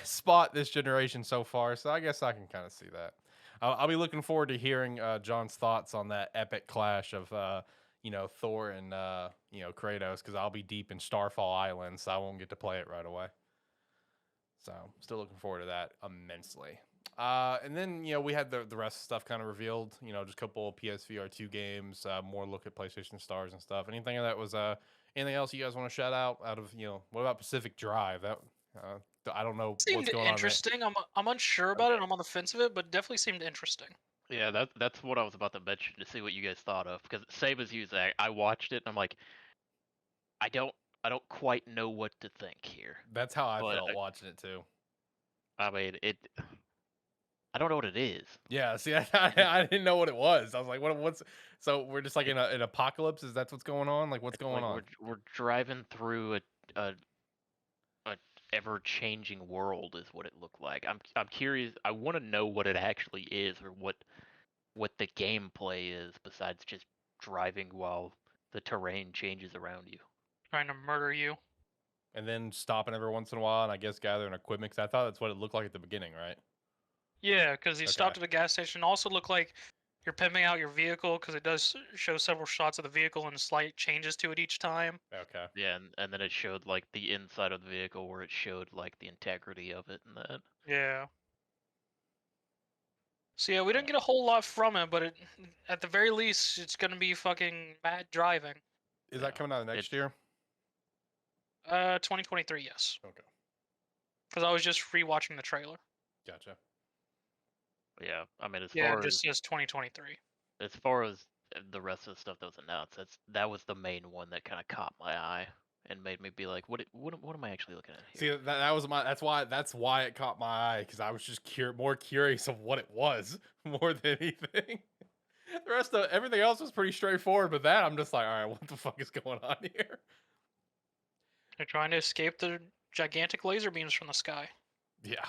spot this generation so far, so I guess I can kind of see that. I'll be looking forward to hearing John's thoughts on that epic clash of Thor and Kratos, because I'll be deep in Starfall Island, so I won't get to play it right away. So still looking forward to that immensely. And then we had the rest of the stuff kind of revealed. Just a couple of PSVR 2 games, more look at PlayStation Stars and stuff. Anything that was anything else you guys want to shout out of what about Pacific Drive? That I don't know seemed what's going interesting. on. I'm unsure about it. I'm on the fence of it, but definitely seemed interesting. Yeah, that's what I was about to mention, to see what you guys thought of, because same as you, Zach, I watched it and I'm like, I don't quite know what to think here. That's how I felt watching it too. I mean, I don't know what it is. Yeah, see, I didn't know what it was. I was like, what's so we're just like in an apocalypse? Is that what's going on? Like, what's going on? We're driving through a ever-changing world is what it looked like. I'm curious. I want to know what it actually is, or what the gameplay is, besides just driving while the terrain changes around you. Trying to murder you. And then stopping every once in a while, and I guess gathering equipment, because I thought that's what it looked like at the beginning, right? Yeah, because you stopped at a gas station. Also looked like you're pimping out your vehicle, because it does show several shots of the vehicle and slight changes to it each time. Okay. Yeah, and then it showed like the inside of the vehicle, where it showed like the integrity of it and that. Yeah. So yeah, we didn't get a whole lot from it, but at the very least, it's gonna be fucking mad driving. Is that coming out next year? 2023, yes. Okay. Because I was just rewatching the trailer. Gotcha. Yeah, I mean, it just says 2023. As far as the rest of the stuff that was announced, that was the main one that kind of caught my eye and made me be like, what am I actually looking at here? See, that's why it caught my eye, because I was just more curious of what it was more than anything. The rest of everything else was pretty straightforward, but that I'm just like, all right, what the fuck is going on here? They're trying to escape the gigantic laser beams from the sky. Yeah.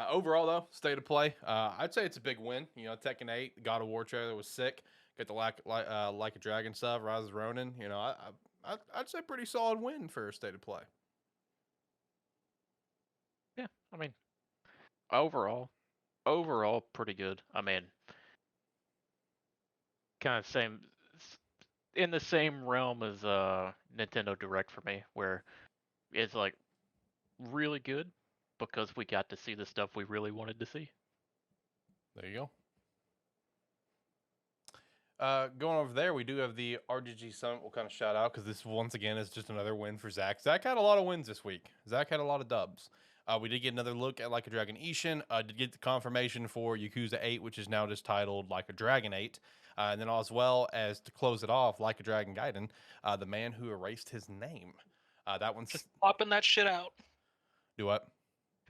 Overall, though, state of play, I'd say it's a big win. You know, Tekken 8, God of War trailer was sick. Got the Like a Dragon stuff, Rise of Ronin. You know, I'd say pretty solid win for state of play. Yeah, I mean, overall, pretty good. I mean, kind of in the same realm as Nintendo Direct for me, where it's like really good because we got to see the stuff we really wanted to see. There you go. Going over there, we do have the RGG Summit. We'll kind of shout out because this once again is just another win for Zach. Zach had a lot of wins this week. Zach had a lot of dubs. We did get another look at Like a Dragon Ishin. Did get the confirmation for Yakuza 8, which is now just titled Like a Dragon 8. And then as well as to close it off, Like a Dragon Gaiden, the man who erased his name. That one's just popping that shit out. Do what?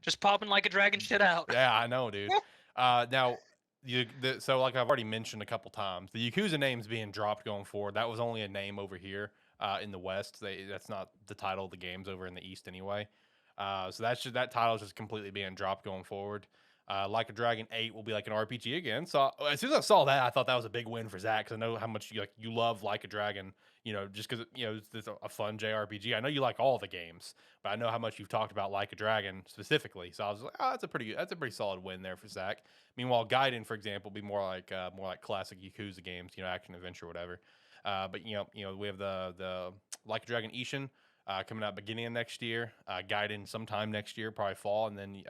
Just popping Like a Dragon shit out. Yeah, I know, dude. Now, so like I've already mentioned a couple times, the Yakuza name's being dropped going forward. That was only a name over here in the West. That's not the title of the games over in the East anyway. So that title is just completely being dropped going forward. Like a Dragon 8 will be like an RPG again. So as soon as I saw that, I thought that was a big win for Zach because I know how much you love Like a Dragon. You know, just because it's a fun JRPG. I know you like all the games, but I know how much you've talked about Like a Dragon specifically. So I was like, oh, that's a pretty solid win there for Zach. Meanwhile, Gaiden, for example, will be more like classic Yakuza games, action adventure, whatever. But we have the Like a Dragon Ishin coming out beginning of next year. Gaiden sometime next year, probably fall, and then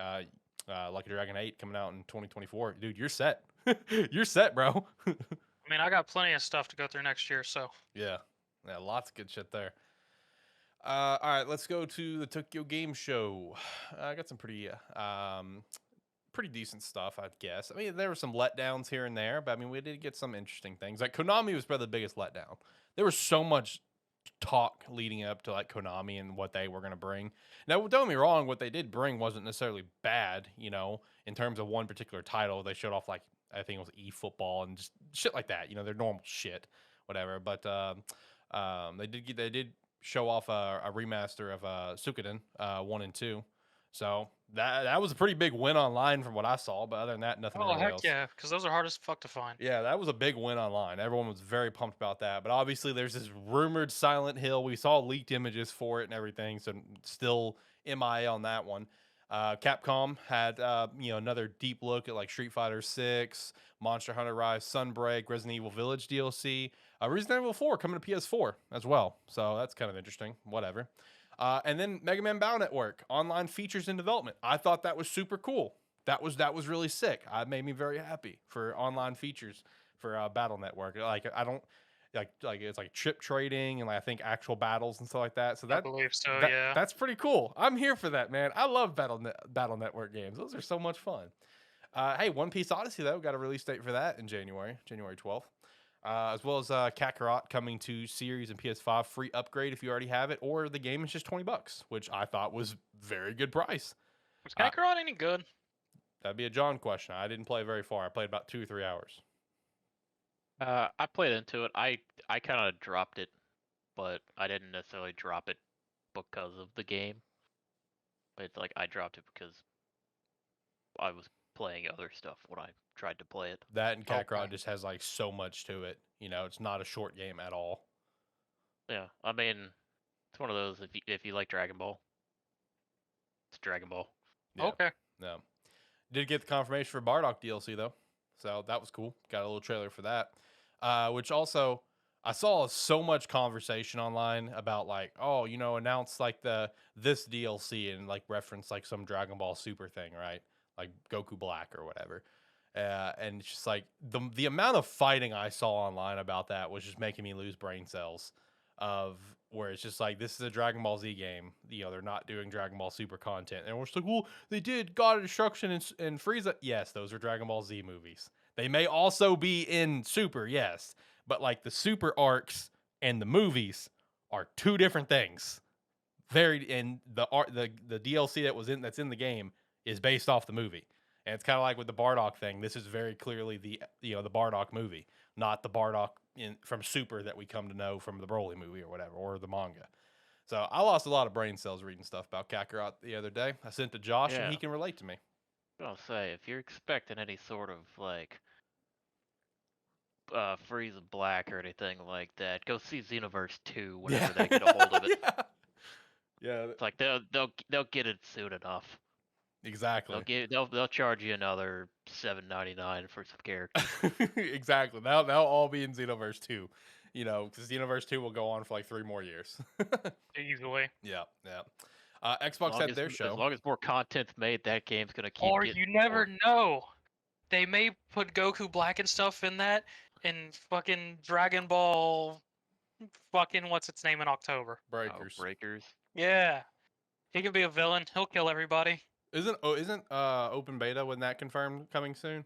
Like a Dragon 8 coming out in 2024. Dude, you're set. You're set, bro. I mean, I got plenty of stuff to go through next year, so. Yeah, lots of good shit there. All right, let's go to the Tokyo Game Show. I got some pretty decent stuff, I guess. I mean, there were some letdowns here and there, but I mean, we did get some interesting things. Like Konami was probably the biggest letdown. There was so much talk leading up to like Konami and what they were going to bring. Now, don't get me wrong, what they did bring wasn't necessarily bad, in terms of one particular title. They showed off like, I think it was eFootball and just shit like that, their normal shit, whatever. But they did show off a remaster of Suikoden 1 and 2. So that was a pretty big win online from what I saw, but other than that, nothing really else. Yeah, because those are hard as fuck to find. Yeah, that was a big win online. Everyone was very pumped about that. But obviously, there's this rumored Silent Hill. We saw leaked images for it and everything, so still MIA on that one. Capcom had another deep look at like Street Fighter 6, Monster Hunter Rise, Sunbreak, Resident Evil Village DLC, Resident Evil 4 coming to PS4 as well. So that's kind of interesting. Whatever. And then Mega Man Battle Network, online features in development. I thought that was super cool. That was really sick. It made me very happy for online features for Battle Network. Like I don't like it's like chip trading and like I think actual battles and stuff like that. So I believe so. Yeah, that's pretty cool. I'm here for that, man. I love Battle Network games. Those are so much fun. Hey, One Piece Odyssey though got a release date for that in January 12th. As well as Kakarot coming to Series and PS5 free upgrade if you already have it, or the game is just $20, which I thought was very good price. Was Kakarot any good? That'd be a John question. I didn't play very far. I played about 2 or 3 hours. I played into it. I kind of dropped it, but I didn't necessarily drop it because of the game. It's like I dropped it because I was playing other stuff when I tried to play it. That and Kakarot just has like so much to it. It's not a short game at all. Yeah, I mean, it's one of those if you like Dragon Ball, it's Dragon Ball. Yeah. Okay. No. Did get the confirmation for Bardock DLC though, so that was cool. Got a little trailer for that. Which also I saw so much conversation online about like, oh, announce like this DLC and like reference like some Dragon Ball Super thing, right? Like Goku Black or whatever. And it's just like the amount of fighting I saw online about that was just making me lose brain cells of where it's just like, this is a Dragon Ball Z game. They're not doing Dragon Ball Super content. And we're just like, well, they did God of Destruction and Frieza. Yes, those are Dragon Ball Z movies. They may also be in Super, yes. But like the Super arcs and the movies are 2 different things. And the DLC that's in the game is based off the movie. And it's kind of like with the Bardock thing. This is very clearly the Bardock movie, not the Bardock from Super that we come to know from the Broly movie or whatever, or the manga. So I lost a lot of brain cells reading stuff about Kakarot the other day. I sent to Josh, and he can relate to me. I'll say, if you're expecting any sort of like Freeze of Black or anything like that, go see Xenoverse 2 whenever they get a hold of it. Yeah. Yeah. It's like they'll get it soon enough. Exactly. They'll charge you another $7.99 for some characters. Exactly. They'll all be in Xenoverse 2. You know, because Xenoverse 2 will go on for like 3 more years. Easily. Yeah, yeah. Xbox had their show. As long as more content's made, that game's gonna keep. Or you never know. They may put Goku Black and stuff in that, and fucking Dragon Ball, fucking what's its name in October? Breakers. Breakers. Yeah, he can be a villain. He'll kill everybody. Isn't open beta, when that confirmed, coming soon?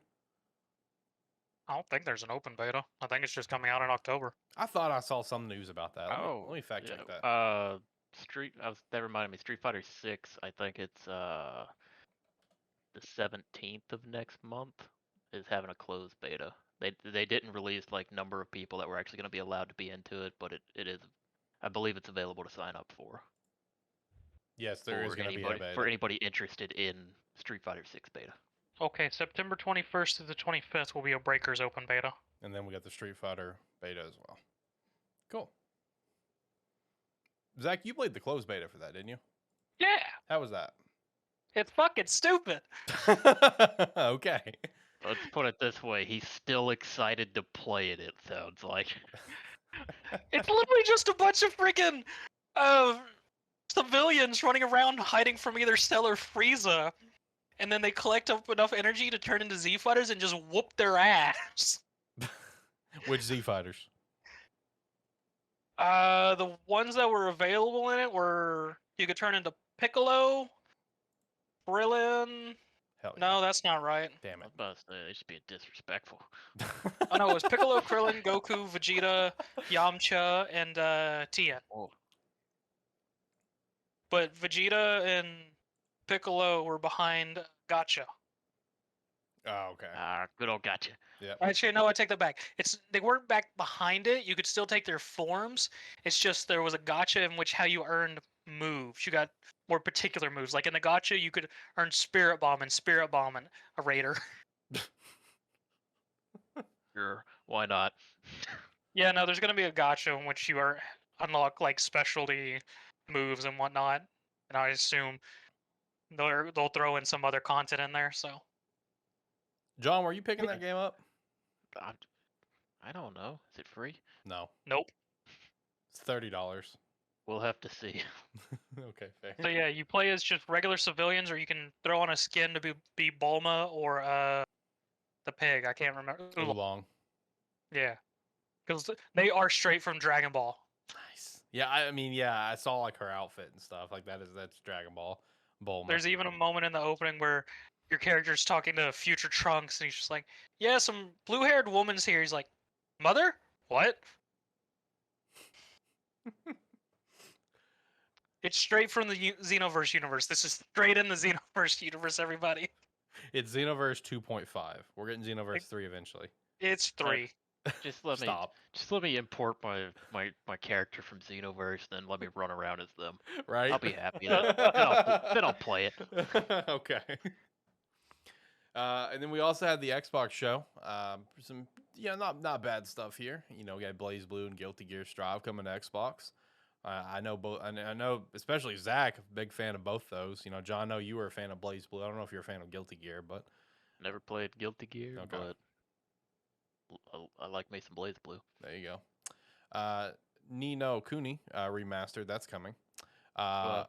I don't think there's an open beta. I think it's just coming out in October. I thought I saw some news about that. Let me fact check that. That reminded me. Street Fighter 6. I think it's the 17th of next month is having a closed beta. They didn't release like number of people that were actually going to be allowed to be into it, but it is. I believe it's available to sign up for. Yes, there is going to be a beta. For anybody interested in Street Fighter 6 beta. Okay, September 21st to the 25th will be a Breakers open beta. And then we got the Street Fighter beta as well. Cool. Zach, you played the closed beta for that, didn't you? Yeah. How was that? It's fucking stupid. Okay. Let's put it this way. He's still excited to play it sounds like. It's literally just a bunch of freaking civilians running around hiding from either Cell or Frieza. And then they collect up enough energy to turn into Z Fighters and just whoop their ass. Which Z Fighters? The ones that were available in it were you could turn into Piccolo, Krillin. Hell yeah. No, that's not right. Damn I it. was about to say, they should be disrespectful. Oh no, it was Piccolo, Krillin, Goku, Vegeta, Yamcha, and Tien. Oh. But Vegeta and Piccolo were behind Gotcha. Oh, okay. Good old gotcha. Yeah. Actually, no, I take that back. They weren't back behind it. You could still take their forms. It's just there was a Gotcha in which how you earned moves. You got more particular moves. Like in the Gotcha, you could earn Spirit Bomb and a Raider. Sure, why not? Yeah, no, there's gonna be a Gotcha in which you unlock like specialty moves and whatnot. And I assume they'll throw in some other content in there. So. John, were you picking that game up? I don't know. Is it free? No. Nope. It's $30. We'll have to see. Okay, fair. So yeah, you play as just regular civilians, or you can throw on a skin to be Bulma or the pig. I can't remember. Oolong. Yeah, because they are straight from Dragon Ball. Nice. Yeah, I mean, yeah, I saw like her outfit and stuff. Like that's Dragon Ball. Bulma. There's even a moment in the opening where your character's talking to future Trunks, and he's just like, "Yeah, some blue-haired woman's here." He's like, "Mother? What?" It's straight from the Xenoverse universe. This is straight in the Xenoverse universe, everybody. It's Xenoverse 2.5. We're getting Xenoverse 3 eventually. It's 3. Just let me Stop. Just let me import my character from Xenoverse, then let me run around as them. Right? I'll be happy. Then I'll play it. Okay. And then we also had the Xbox show. Some not bad stuff here. You know, we got Blaze Blue and Guilty Gear Strive coming to Xbox. I know both. I know especially Zach, a big fan of both those. You know, John, I know you were a fan of Blaze Blue. I don't know if you're a fan of Guilty Gear, but Never played Guilty Gear, Okay. but I like me some Blaze Blue. there you go. Ni no Kuni remastered. That's coming. I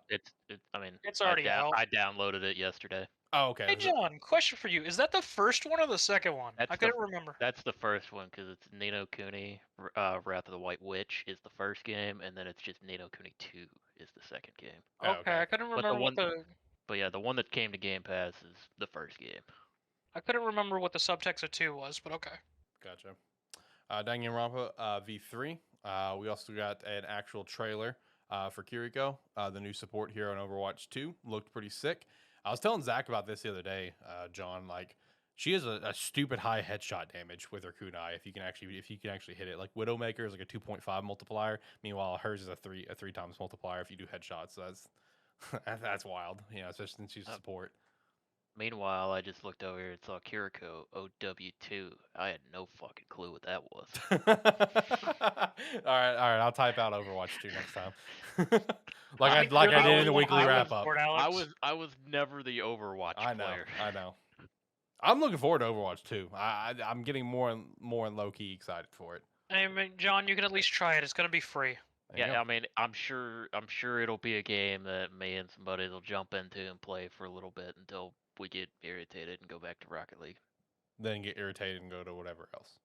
mean, It's already out. I downloaded it yesterday. Oh, okay. Hey John, question for you: is that the first one or the second one? I couldn't remember. That's the first one because it's Ni no Kuni, Wrath of the White Witch is the first game, and then it's just Ni no Kuni 2 is the second game. Oh, Okay, I couldn't But remember what the. But yeah, the one that came to Game Pass is the first game. I couldn't remember what the subtext of 2 was, but okay. Gotcha. Danganronpa V3. We also got an actual trailer for Kiriko, the new support hero in Overwatch 2. Looked pretty sick. I was telling Zach about this the other day, John. Like, she has a stupid high headshot damage with her kunai. If you can actually hit it, like Widowmaker is like a 2.5 multiplier. Meanwhile, hers is a three times multiplier if you do headshots. So that's that's wild. You know, especially since she's support. Meanwhile, I just looked over here and saw Kiriko OW2. I had no fucking clue what that was. all right. I'll type out Overwatch 2 next time. I like I did in the one weekly I wrap was up. for, Alex. I was never the Overwatch player. I know. I'm looking forward to Overwatch 2. I'm getting more and low key excited for it. I mean, John, you can at least try it. It's gonna be free. There you Yeah, go. I mean, I'm sure it'll be a game that me and somebody will jump into and play for a little bit until we get irritated and go back to Rocket League. Then get irritated and go to whatever else.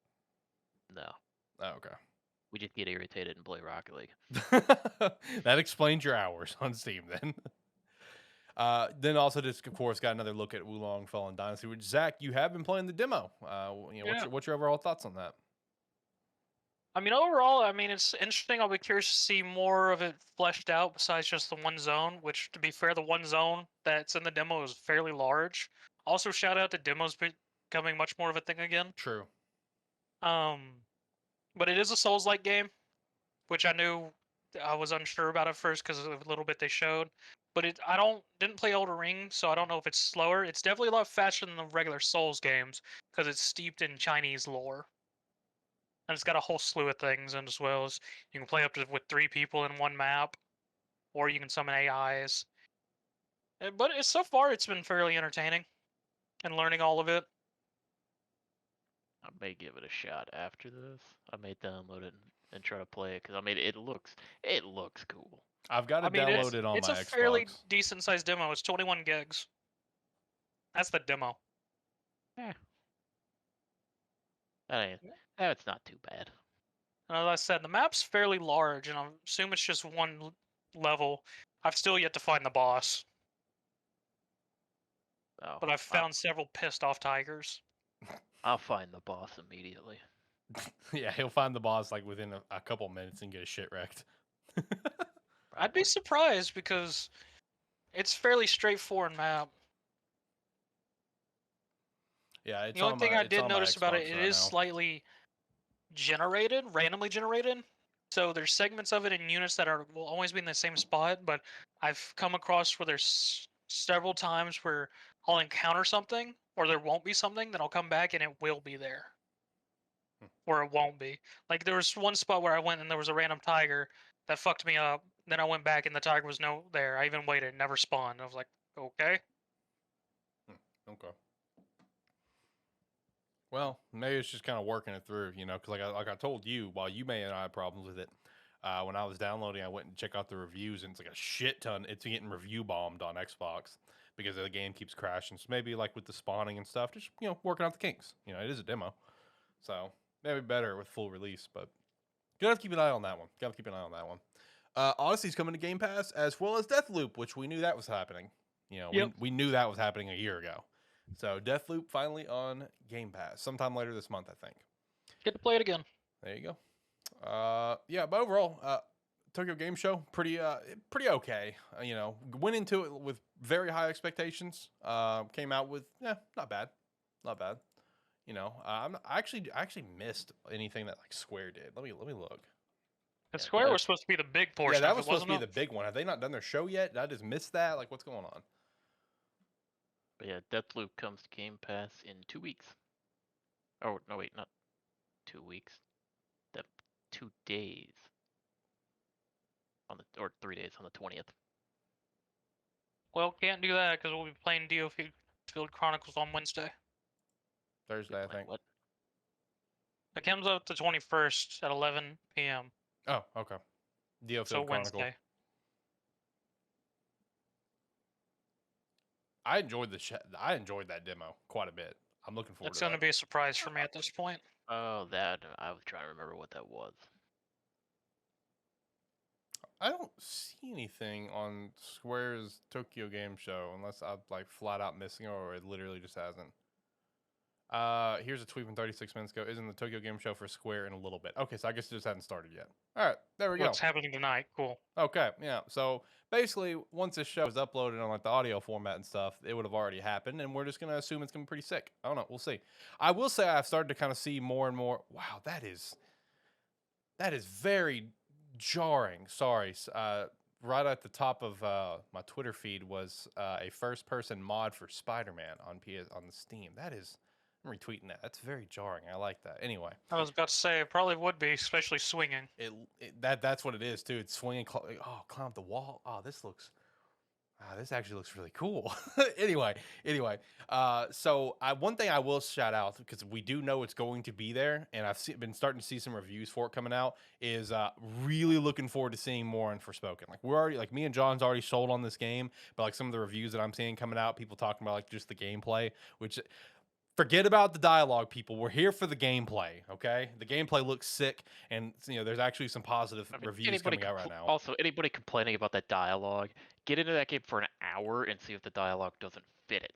No, Oh, okay. we just get irritated and play Rocket League. That explains your hours on Steam then. Then also just of course got another look at Wulong Fallen Dynasty, which Zach, you have been playing the demo. What's your overall thoughts on that? I mean, overall, it's interesting. I'll be curious to see more of it fleshed out besides just the one zone, which, to be fair, the one zone that's in the demo is fairly large. Also, shout out to demos becoming much more of a thing again. True. But it is a Souls-like game, which I knew I was unsure about at first because of the little bit they showed. But didn't play Elden Ring, so I don't know if it's slower. It's definitely a lot faster than the regular Souls games because it's steeped in Chinese lore. And it's got a whole slew of things, and as well as you can play up to with 3 people in one map, or you can summon AIs. But so far, it's been fairly entertaining, and learning all of it. I may give it a shot after this. I may download it and try to play it because I mean it looks cool. I've got it downloaded on my Xbox. It's a fairly decent sized demo. It's 21 gigs. That's the demo. Yeah. That's not too bad. And as I said, the map's fairly large, and I assume it's just one level. I've still yet to find the boss. Oh, but I've found several pissed off tigers. I'll find the boss immediately. Yeah, he'll find the boss like within a couple minutes and get his shit wrecked. I'd be surprised because it's fairly straightforward map. Yeah, it's the only thing I did notice about it, it is slightly randomly generated. So there's segments of it in units that will always be in the same spot, but I've come across where there's several times where I'll encounter something, or there won't be something, then I'll come back and it will be there. Or it won't be. Like there was one spot where I went and there was a random tiger that fucked me up. Then I went back and the tiger was there. I even waited, never spawned. I was like, okay. Okay. Well, maybe it's just kind of working it through, because like I told you, while you may have had problems with it, when I was downloading, I went and checked out the reviews, and it's like a shit ton. It's getting review bombed on Xbox because the game keeps crashing. So maybe like with the spawning and stuff, just working out the kinks. It is a demo, so maybe better with full release. But gotta have to keep an eye on that one. Odyssey's coming to Game Pass as well as Deathloop, which we knew that was happening. We knew that was happening a year ago. So Deathloop finally on Game Pass sometime later this month, I think. Get to play it again. There you go. Yeah, but overall, Tokyo Game Show pretty okay. Went into it with very high expectations. Came out with not bad. I actually missed anything that like Square did. Let me look. And Square was supposed to be the big portion. Yeah, that was supposed to be the big one. Have they not done their show yet? Did I just miss that? Like, what's going on? But yeah, Deathloop comes to Game Pass in 2 weeks. Oh no, wait, not 2 weeks. 2 days. Or 3 days on the 20th. Well, can't do that because we'll be playing Field Chronicles on Wednesday. Thursday, I think. What? It comes out the 21st at 11 p.m. Oh, okay. Field So Chronicle. Wednesday. I enjoyed that demo quite a bit. I'm looking forward to it. It's going to be a surprise for me at this point. Oh, that. I was trying to remember what that was. I don't see anything on Square's Tokyo Game Show unless I'm like flat out missing it or it literally just hasn't. Here's a tweet from 36 minutes ago. Isn't the Tokyo Game Show for Square in a little bit? Okay, so I guess it just hasn't started yet. All right, there we go. What's happening tonight? Cool. Okay, yeah. So basically, once this show is uploaded on like the audio format and stuff, it would have already happened, and we're just gonna assume it's gonna be pretty sick. I don't know. We'll see. I will say I've started to kind of see more and more. Wow, that is very jarring. Sorry, right at the top of my Twitter feed was a first-person mod for Spider-Man on the Steam. That is, I'm retweeting that. That's very jarring. I like that. Anyway, I was about to say it probably would be, especially swinging. that's what it is too. It's swinging. Climb up the wall. Oh, this actually looks really cool. anyway, so one thing I will shout out, because we do know it's going to be there, and I've been starting to see some reviews for it coming out, is really looking forward to seeing more on Forspoken. Like we're already, like me and John's already sold on this game, but like some of the reviews that I'm seeing coming out, people talking about like just the gameplay, which forget about the dialogue, people. We're here for the gameplay, okay? The gameplay looks sick, and there's actually some positive reviews coming out right now. Also, anybody complaining about that dialogue, get into that game for an hour and see if the dialogue doesn't fit it.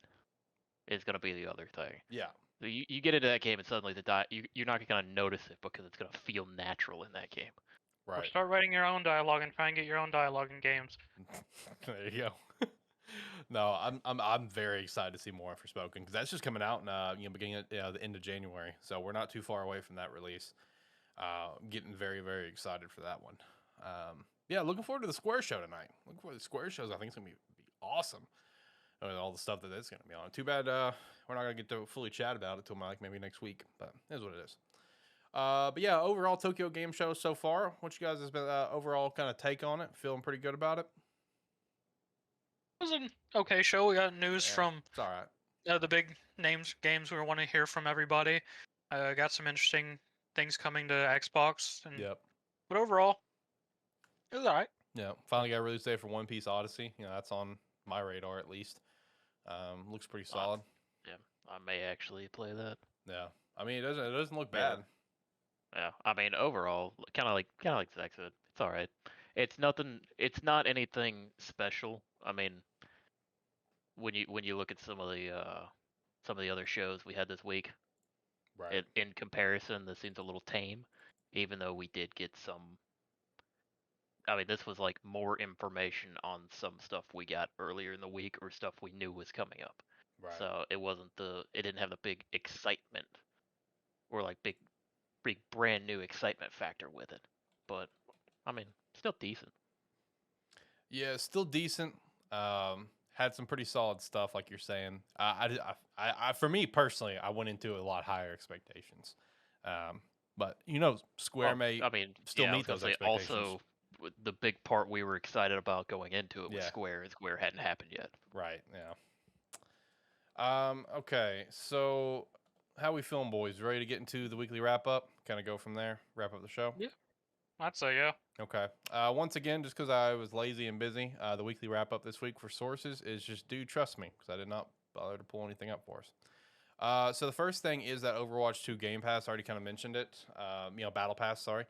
Is going to be the other thing. Yeah. So you get into that game and suddenly you're not going to notice it because it's going to feel natural in that game. Right. Or start writing your own dialogue and try and get your own dialogue in games. There you go. No, I'm very excited to see more Forspoken, because that's just coming out in beginning of the end of January, so we're not too far away from that release. Getting very, very excited for that one. Yeah, looking forward to the Square show tonight. Looking forward to the Square shows. I think it's gonna be awesome. With all the stuff that it's gonna be on. Too bad we're not gonna get to fully chat about it till maybe next week, but it is what it is. But yeah, overall Tokyo Game Show so far. What you guys has been overall kind of take on it? Feeling pretty good about it? It was an okay show. We got news from it's all right. The big games we want to hear from everybody. Got some interesting things coming to Xbox. Yep. But overall, it was alright. Yeah, finally got a release date for One Piece Odyssey. That's on my radar at least. Looks pretty solid. Yeah, I may actually play that. Yeah, I mean it doesn't look bad. Yeah, I mean overall, kind of like Zach said, it's all right. It's nothing. It's not anything special. I mean, when you look at some of the other shows we had this week, right? In comparison, this seems a little tame, even though we did get some. I mean, this was like more information on some stuff we got earlier in the week or stuff we knew was coming up. Right. So it didn't have the big excitement or like big brand new excitement factor with it. But I mean, still decent. Yeah, still decent. Had some pretty solid stuff, like you're saying. I for me personally, I went into a lot higher expectations. But Square may still meet those expectations. Also, the big part we were excited about going into it was Square, and Square hadn't happened yet. Right. Yeah. Okay. So, how we feeling, boys? Ready to get into the weekly wrap up? Kind of go from there. Wrap up the show. Yeah. I'd say yeah. Okay. Once again, just because I was lazy and busy, the weekly wrap up this week for sources is just trust me, because I did not bother to pull anything up for us. So the first thing is that Overwatch 2 Game Pass. I already kind of mentioned it. Battle Pass. Sorry.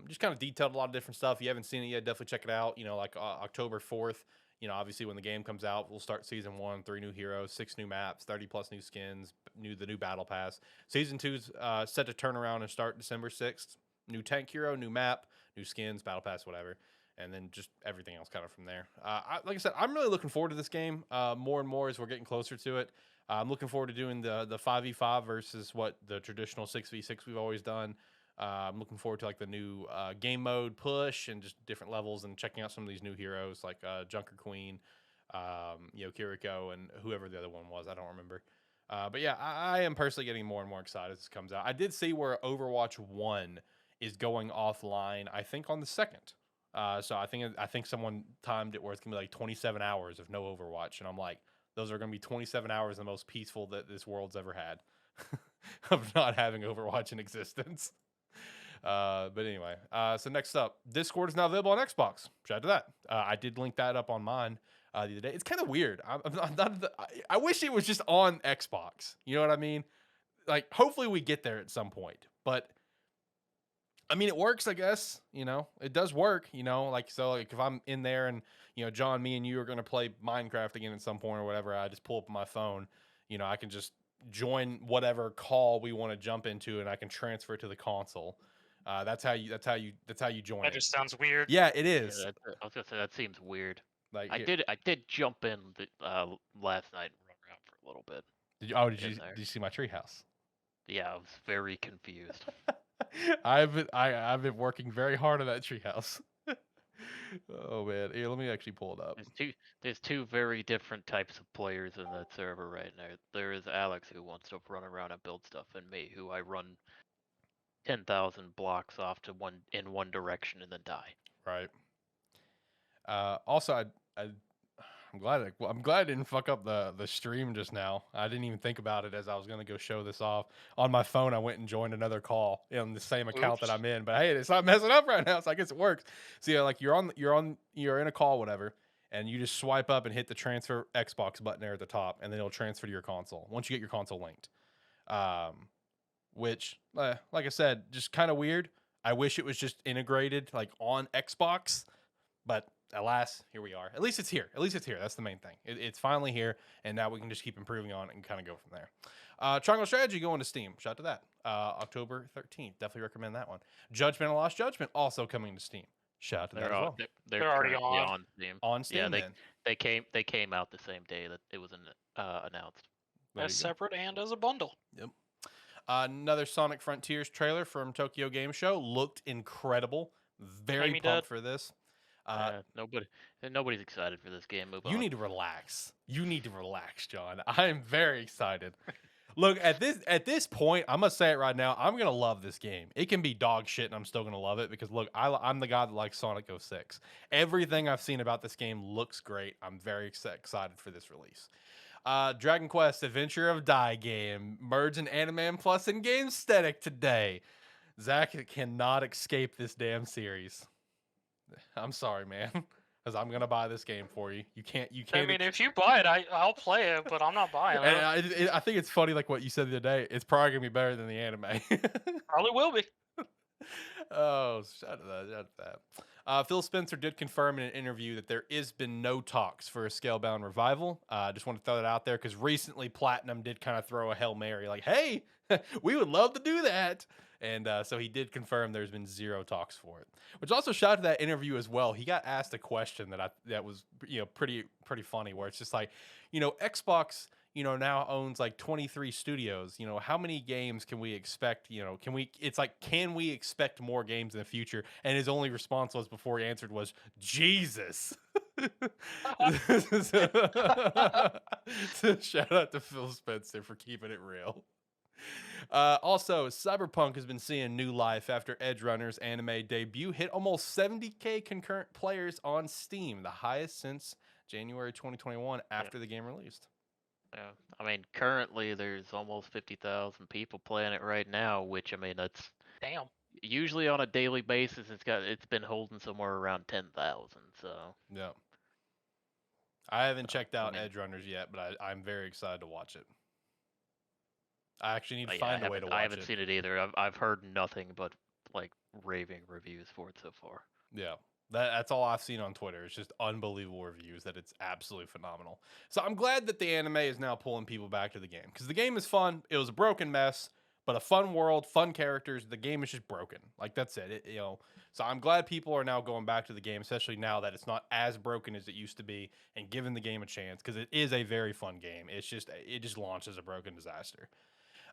Just kind of detailed a lot of different stuff. If you haven't seen it yet, definitely check it out. Like October 4th. Obviously when the game comes out, we'll start Season 1, 3 new heroes, 6 new maps, 30 plus new skins, the new Battle Pass. Season 2's set to turn around and start December 6th. New tank hero, new map, new skins, Battle Pass, whatever. And then just everything else kind of from there. Like I said, I'm really looking forward to this game more and more as we're getting closer to it. I'm looking forward to doing the 5v5 versus what the traditional 6v6 we've always done. I'm looking forward to like the new game mode push and just different levels and checking out some of these new heroes like Junker Queen, Kiriko, and whoever the other one was. I don't remember. But yeah, I am personally getting more and more excited as this comes out. I did see where Overwatch 1 is going offline, I think on the 2nd. So I think someone timed it where it's gonna be like 27 hours of no Overwatch, and I'm like, those are gonna be 27 hours the most peaceful that this world's ever had of not having Overwatch in existence. But anyway, so next up, Discord is now available on Xbox. Shout out to that. I did link that up on mine the other day. It's kind of weird. I wish it was just on Xbox. You know what I mean? Like, hopefully we get there at some point, but. I mean, it works, I guess, it does work, like if I'm in there and, John, me and you are going to play Minecraft again at some point or whatever, I just pull up my phone, I can just join whatever call we want to jump into and I can transfer it to the console. That's how you join. That just sounds weird. Yeah, it is. Yeah, I was going to say, that seems weird. Like I did jump in last night and run around for a little bit. Did you see my treehouse? Yeah, I was very confused. I've been working very hard on that treehouse. Oh man, here, let me actually pull it up. There's two very different types of players in that server right now. There is Alex who wants to run around and build stuff, and me who I run 10,000 blocks off to in one direction and then die. Right. Also, I'm glad I didn't fuck up the stream just now. I didn't even think about it as I was gonna go show this off on my phone. I went and joined another call in the same account that Oops. I'm in, but hey, it's not messing up right now, so I guess it works. So yeah, like you're in a call, whatever, and you just swipe up and hit the transfer Xbox button there at the top, and then it'll transfer to your console once you get your console linked. Which, like I said, just kind of weird. I wish it was just integrated like on Xbox, but alas, here we are. At least it's here. That's the main thing. It's finally here, and now we can just keep improving on it and kind of go from there. Triangle Strategy going to Steam. Shout out to that. October 13th. Definitely recommend that one. Judgment and Lost Judgment also coming to Steam. Shout out to that as well. They're already on Steam. On Steam, yeah, they came out the same day that it was announced. As separate and as a bundle. Yep. Another Sonic Frontiers trailer from Tokyo Game Show looked incredible. Very pumped for this. Nobody's excited for this game. You need to relax. John. I am very excited. Look, at this point, I'm gonna say it right now. I'm gonna love this game. It can be dog shit, and I'm still gonna love it because look, I'm the guy that likes Sonic 06. Everything I've seen about this game looks great. I'm very excited for this release. Dragon Quest Adventure of Dai game merged in AniMan Plus and Gamestetic today. Zach cannot escape this damn series. I'm sorry, man, because I'm gonna buy this game for you. You can't. I mean, if you buy it, I'll play it, but I'm not buying it. And I think it's funny, like what you said the other day. It's probably gonna be better than the anime. Probably will be. Oh, shout out to that. Phil Spencer did confirm in an interview that there has been no talks for a Scalebound revival. I just want to throw that out there because recently Platinum did kind of throw a Hail Mary, like, hey, we would love to do that. And so he did confirm there's been zero talks for it. Which also shout out to that interview as well. He got asked a question that was pretty funny, where it's just like, Xbox now owns like 23 studios. How many games can we expect? Can we expect more games in the future? And his only response was, before he answered, was Jesus. So shout out to Phil Spencer for keeping it real. Also, Cyberpunk has been seeing new life after Edge Runner's anime debut hit almost 70K concurrent players on Steam, the highest since January 2021 after the game released. Yeah, I mean, currently there's almost 50,000 people playing it right now, which, I mean, that's damn. Usually on a daily basis, it's been holding somewhere around 10,000. So yeah, I haven't checked out Edge Runners yet, but I'm very excited to watch it. I actually need to find a way to watch it. I haven't seen it either. I've heard nothing but like raving reviews for it so far. Yeah. That's all I've seen on Twitter. It's just unbelievable reviews that it's absolutely phenomenal. So I'm glad that the anime is now pulling people back to the game, because the game is fun. It was a broken mess, but a fun world, fun characters. The game is just broken. Like, that's it. So I'm glad people are now going back to the game, especially now that it's not as broken as it used to be, and giving the game a chance, because it is a very fun game. It just launched as a broken disaster.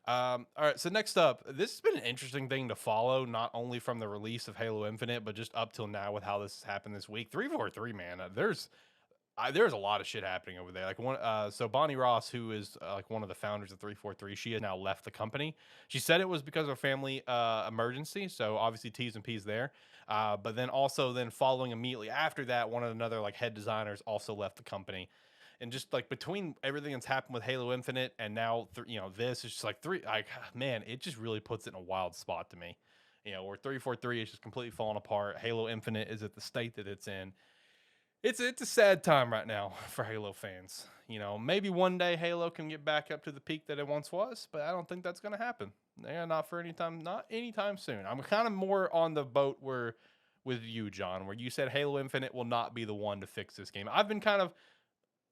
All right, so next up, this has been an interesting thing to follow, not only from the release of Halo Infinite, but just up till now with how this has happened this week. 343, man, there's a lot of shit happening over there. Like so Bonnie Ross, who is like one of the founders of 343, she has now left the company. She said it was because of a family emergency, so obviously T's and P's there. But then following immediately after that, one of another like head designers also left the company. And just like between everything that's happened with Halo Infinite and now, this is just like man, it just really puts it in a wild spot to me. Where 343 is just completely falling apart. Halo Infinite is at the state that it's in. It's a sad time right now for Halo fans. Maybe one day Halo can get back up to the peak that it once was, but I don't think that's going to happen. Yeah, not anytime soon. I'm kind of more on the boat with you, John, where you said Halo Infinite will not be the one to fix this game. I've been kind of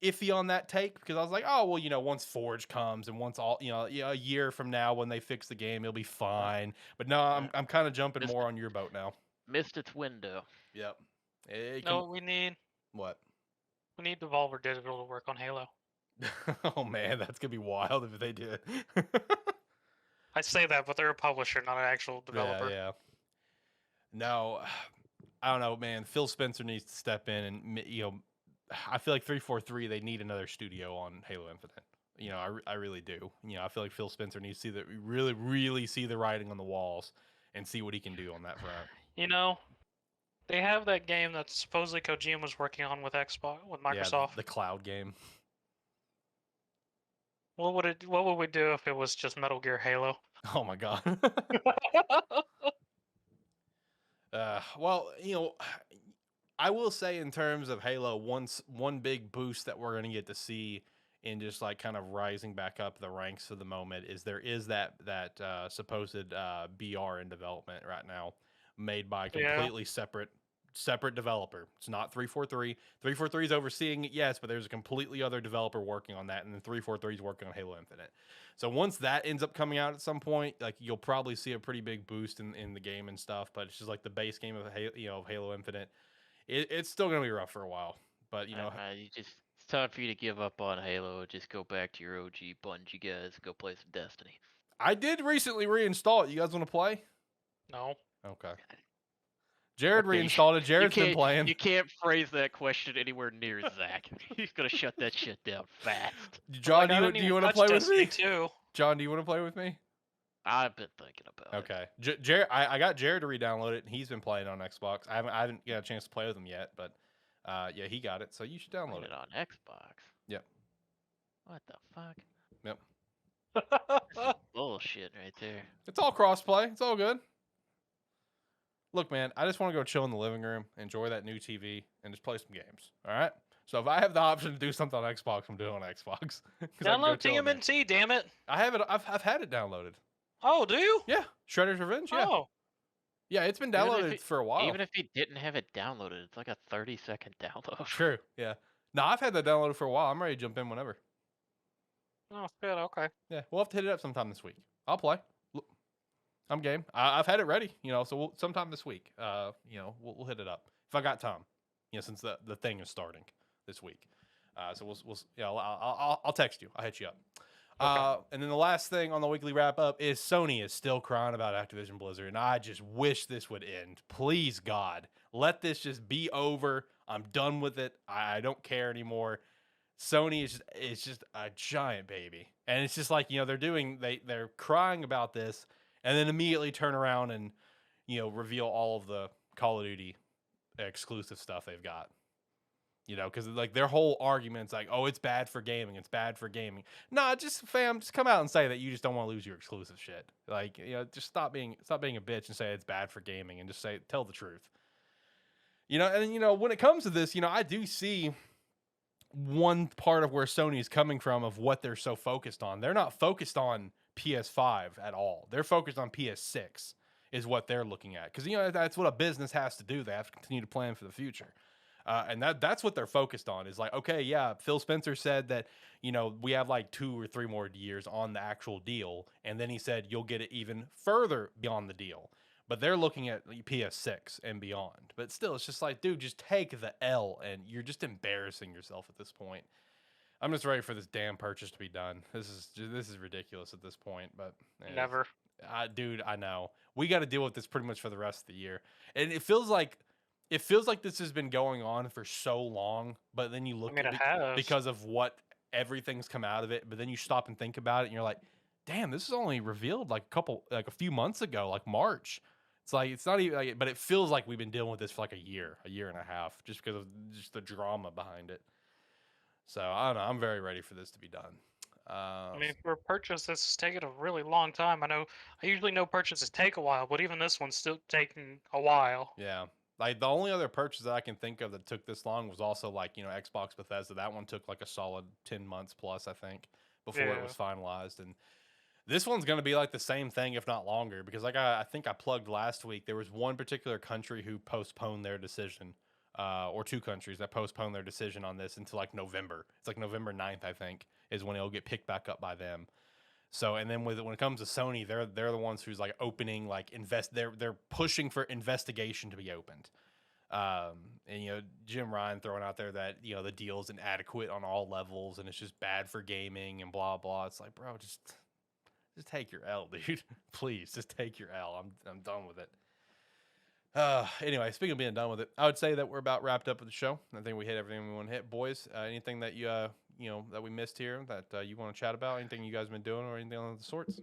iffy on that take, because I was like, oh well, once Forge comes and once a year from now when they fix the game, it'll be fine. But no, I'm kind of jumping more on your boat now. Missed its window. Yep. We need what? We need Devolver Digital to work on Halo. Oh man, that's gonna be wild if they did. I say that, but they're a publisher, not an actual developer. Yeah. No, I don't know, man. Phil Spencer needs to step in, and I feel like 343. They need another studio on Halo Infinite. I really do. I feel like Phil Spencer needs to see really see the writing on the walls and see what he can do on that front. They have that game that supposedly Kojima was working on with Microsoft. Yeah, the cloud game. What would we do if it was just Metal Gear Halo? Oh my god. Well, I will say in terms of Halo, one big boost that we're going to get to see in just like kind of rising back up the ranks of the moment is there is that supposed BR in development right now, made by a completely separate developer. It's not 343. 343 is overseeing it, yes, but there's a completely other developer working on that, and then 343 is working on Halo Infinite. So once that ends up coming out at some point, like you'll probably see a pretty big boost in the game and stuff. But it's just like the base game of Halo Infinite. It's still gonna be rough for a while. But it's time for you to give up on Halo. Just go back to your OG Bungie guys. Go play some Destiny. I did recently reinstall it. You guys want to play? No. Okay. Jarod reinstalled it. Jared's been playing. You can't phrase that question anywhere near Zach. He's gonna shut that shit down fast. John, do you want to play with me? Too. John, do you want to play with me? I've been thinking about it. Okay. Jared, I got Jared to re-download it, and he's been playing on Xbox. I haven't got a chance to play with him yet, but yeah, he got it, so you should download it on Xbox. Yep. What the fuck? Yep. Bullshit right there. It's all cross-play. It's all good. Look, man, I just want to go chill in the living room, enjoy that new TV, and just play some games. All right? So if I have the option to do something on Xbox, I'm doing it on Xbox. Download TMNT, damn it. I have it. I've had it downloaded. Oh, do you? Yeah. Shredder's Revenge, yeah. Oh. Yeah, it's been downloaded for a while. Even if you didn't have it downloaded, it's like a 30-second download. True, yeah. No, I've had that downloaded for a while. I'm ready to jump in whenever. Oh, good, okay. Yeah, we'll have to hit it up sometime this week. I'll play. I'm game. I've had it ready, so sometime this week, we'll hit it up if I got time, since the thing is starting this week. So I'll text you. I'll hit you up. Okay. And then the last thing on the weekly wrap up is Sony is still crying about Activision Blizzard, and I just wish this would end. Please, God, let this just be over. I'm done with it. I don't care anymore. Sony is just a giant baby, and it's just like they're crying about this. And then immediately turn around and, reveal all of the Call of Duty exclusive stuff they've got. Because like their whole argument's like, oh, it's bad for gaming. It's bad for gaming. Nah, just come out and say that you just don't want to lose your exclusive shit. Like, just stop being a bitch and say it's bad for gaming and just tell the truth. And when it comes to this, I do see one part of where Sony is coming from of what they're so focused on. They're not focused on PS5 at all. They're focused on PS6 is what they're looking at. Because, that's what a business has to do. They have to continue to plan for the future. And that's what they're focused on is like, okay, yeah, Phil Spencer said that, we have like 2 or 3 more years on the actual deal. And then he said, you'll get it even further beyond the deal. But they're looking at PS6 and beyond. But still, it's just like, dude, just take the L, and you're just embarrassing yourself at this point. I'm just ready for this damn purchase to be done. This is ridiculous at this point, but never. Dude, I know. We got to deal with this pretty much for the rest of the year. And it feels like this has been going on for so long, but then you look at it because of what everything's come out of it, but then you stop and think about it and you're like, damn, this is only revealed like a few months ago, like March. It's like, it's not even like, but it feels like we've been dealing with this for like a year and a half, just because of just the drama behind it. So I don't know. I'm very ready for this to be done. For purchase, this is taking a really long time. I usually know purchases take a while, but even this one's still taking a while. Yeah. Like the only other purchase that I can think of that took this long was also like, Xbox Bethesda. That one took like a solid 10 months plus, I think, before it was finalized. And this one's going to be like the same thing, if not longer, because like I think I plugged last week, there was one particular country who postponed their decision, or 2 countries that postponed their decision on this until like November. It's like November 9th, I think, is when it'll get picked back up by them. So, and then when it comes to Sony, they're the ones who's like opening, like they're pushing for investigation to be opened. And Jim Ryan throwing out there that the deal's inadequate on all levels and it's just bad for gaming and blah blah. It's like, bro, just take your L, dude. Please, just take your L. I'm done with it. Anyway, speaking of being done with it, I would say that we're about wrapped up with the show. I think we hit everything we want to hit. Boys, anything that that we missed here that you want to chat about? Anything you guys been doing or anything of the sorts?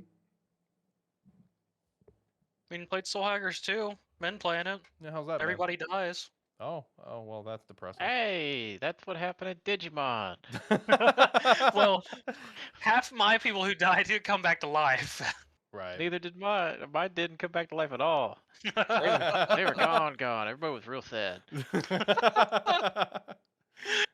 Played Soul Hackers 2. Been playing it. Yeah, how's that? Everybody dies. Oh, well, that's depressing. Hey, that's what happened at Digimon. Well, half my people who died didn't come back to life. Right. Neither did mine. Mine didn't come back to life at all. They were gone. Everybody was real sad.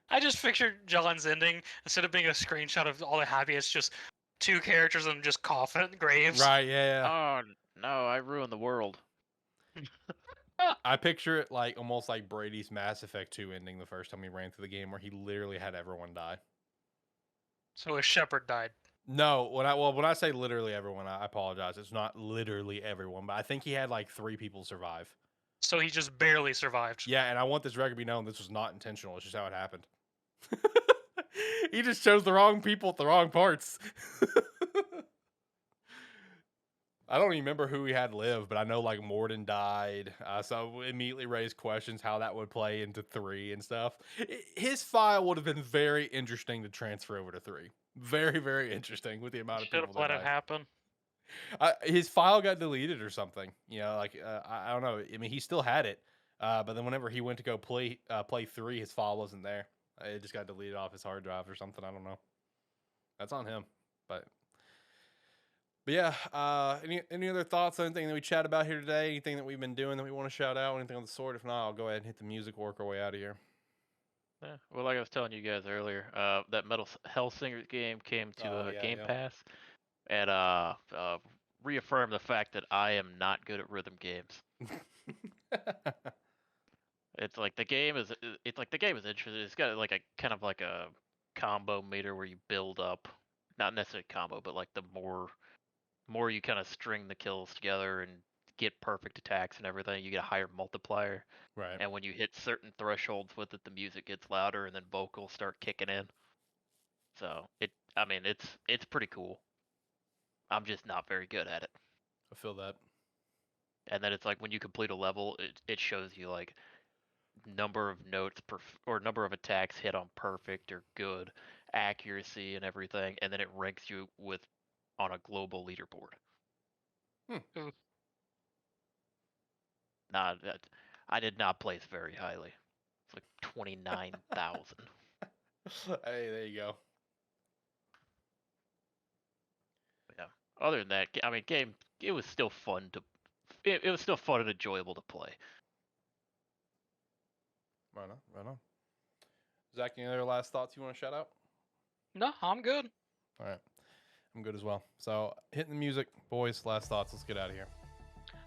I just pictured John's ending, instead of being a screenshot of all the happy, it's just 2 characters and just coffin graves. Right, yeah. Oh, no, I ruined the world. I picture it like almost like Brady's Mass Effect 2 ending the first time he ran through the game, where he literally had everyone die. So his shepherd died. No, when I say literally everyone, I apologize. It's not literally everyone, but I think he had like 3 people survive. So he just barely survived. Yeah, and I want this record to be known. This was not intentional. It's just how it happened. He just chose the wrong people at the wrong parts. I don't even remember who he had live, but I know like Morden died. So I immediately raised questions how that would play into 3 and stuff. His file would have been very interesting to transfer over to 3. Very, very interesting with the amount of people Should have let it happen. His file got deleted or something. I don't know. I mean, he still had it, but then whenever he went to go play 3, his file wasn't there. It just got deleted off his hard drive or something. I don't know. That's on him. But yeah, any other thoughts on anything that we chat about here today? Anything that we've been doing that we want to shout out? Anything of the sort? If not, I'll go ahead and hit the music, work our way out of here. Yeah, well, like I was telling you guys earlier, that Metal Hellsingers game came to Game Pass, and reaffirmed the fact that I am not good at rhythm games. It's like the game is interesting. It's got like a kind of like a combo meter where you build up, not necessarily combo, but like the more you kind of string the kills together and get perfect attacks and everything, you get a higher multiplier. Right. And when you hit certain thresholds with it, the music gets louder and then vocals start kicking in. So it's pretty cool. I'm just not very good at it. I feel that. And then it's like when you complete a level, it shows you like number of notes or number of attacks hit on perfect or good, accuracy and everything, and then it ranks you on a global leaderboard. Nah, I did not place very highly. It's like 29,000. Hey, there you go. Yeah. Other than that, I mean, it was still fun it was still fun and enjoyable to play. Right on. Zach, any other last thoughts you want to shout out? No, I'm good. All right. I'm good as well. So, hitting the music, boys, last thoughts. Let's get out of here.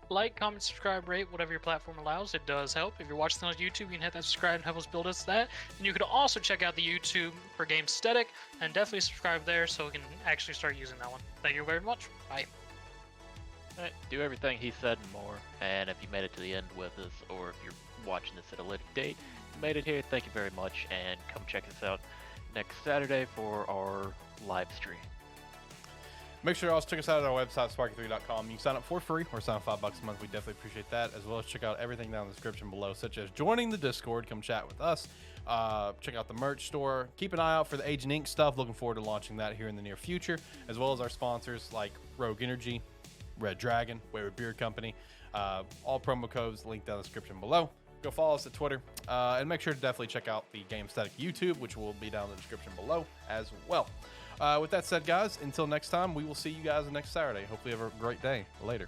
Like, comment, subscribe, rate, whatever your platform allows. It does help. If you're watching on YouTube, you can hit that subscribe and help us build us that. And you can also check out the YouTube for Gamesthetic and definitely subscribe there so we can actually start using that one. Thank you very much. Bye. Right, do everything he said and more. And if you made it to the end with us, or if you're watching this at a later date, you made it here, thank you very much. And come check us out next Saturday for our live stream. Make sure to also check us out at our website, SparkE3.com. You can sign up for free or sign up $5 a month. We definitely appreciate that, as well as check out everything down in the description below, such as joining the Discord, come chat with us, check out the merch store, keep an eye out for the Agent Ink stuff. Looking forward to launching that here in the near future, as well as our sponsors like Rogue Energy, Red Dragon, Wayward Beard Company. All promo codes linked down in the description below. Go follow us at Twitter, and make sure to definitely check out the Gamesthetic YouTube, which will be down in the description below as well. With that said, guys, until next time, we will see you guys next Saturday. Hopefully you have a great day. Later.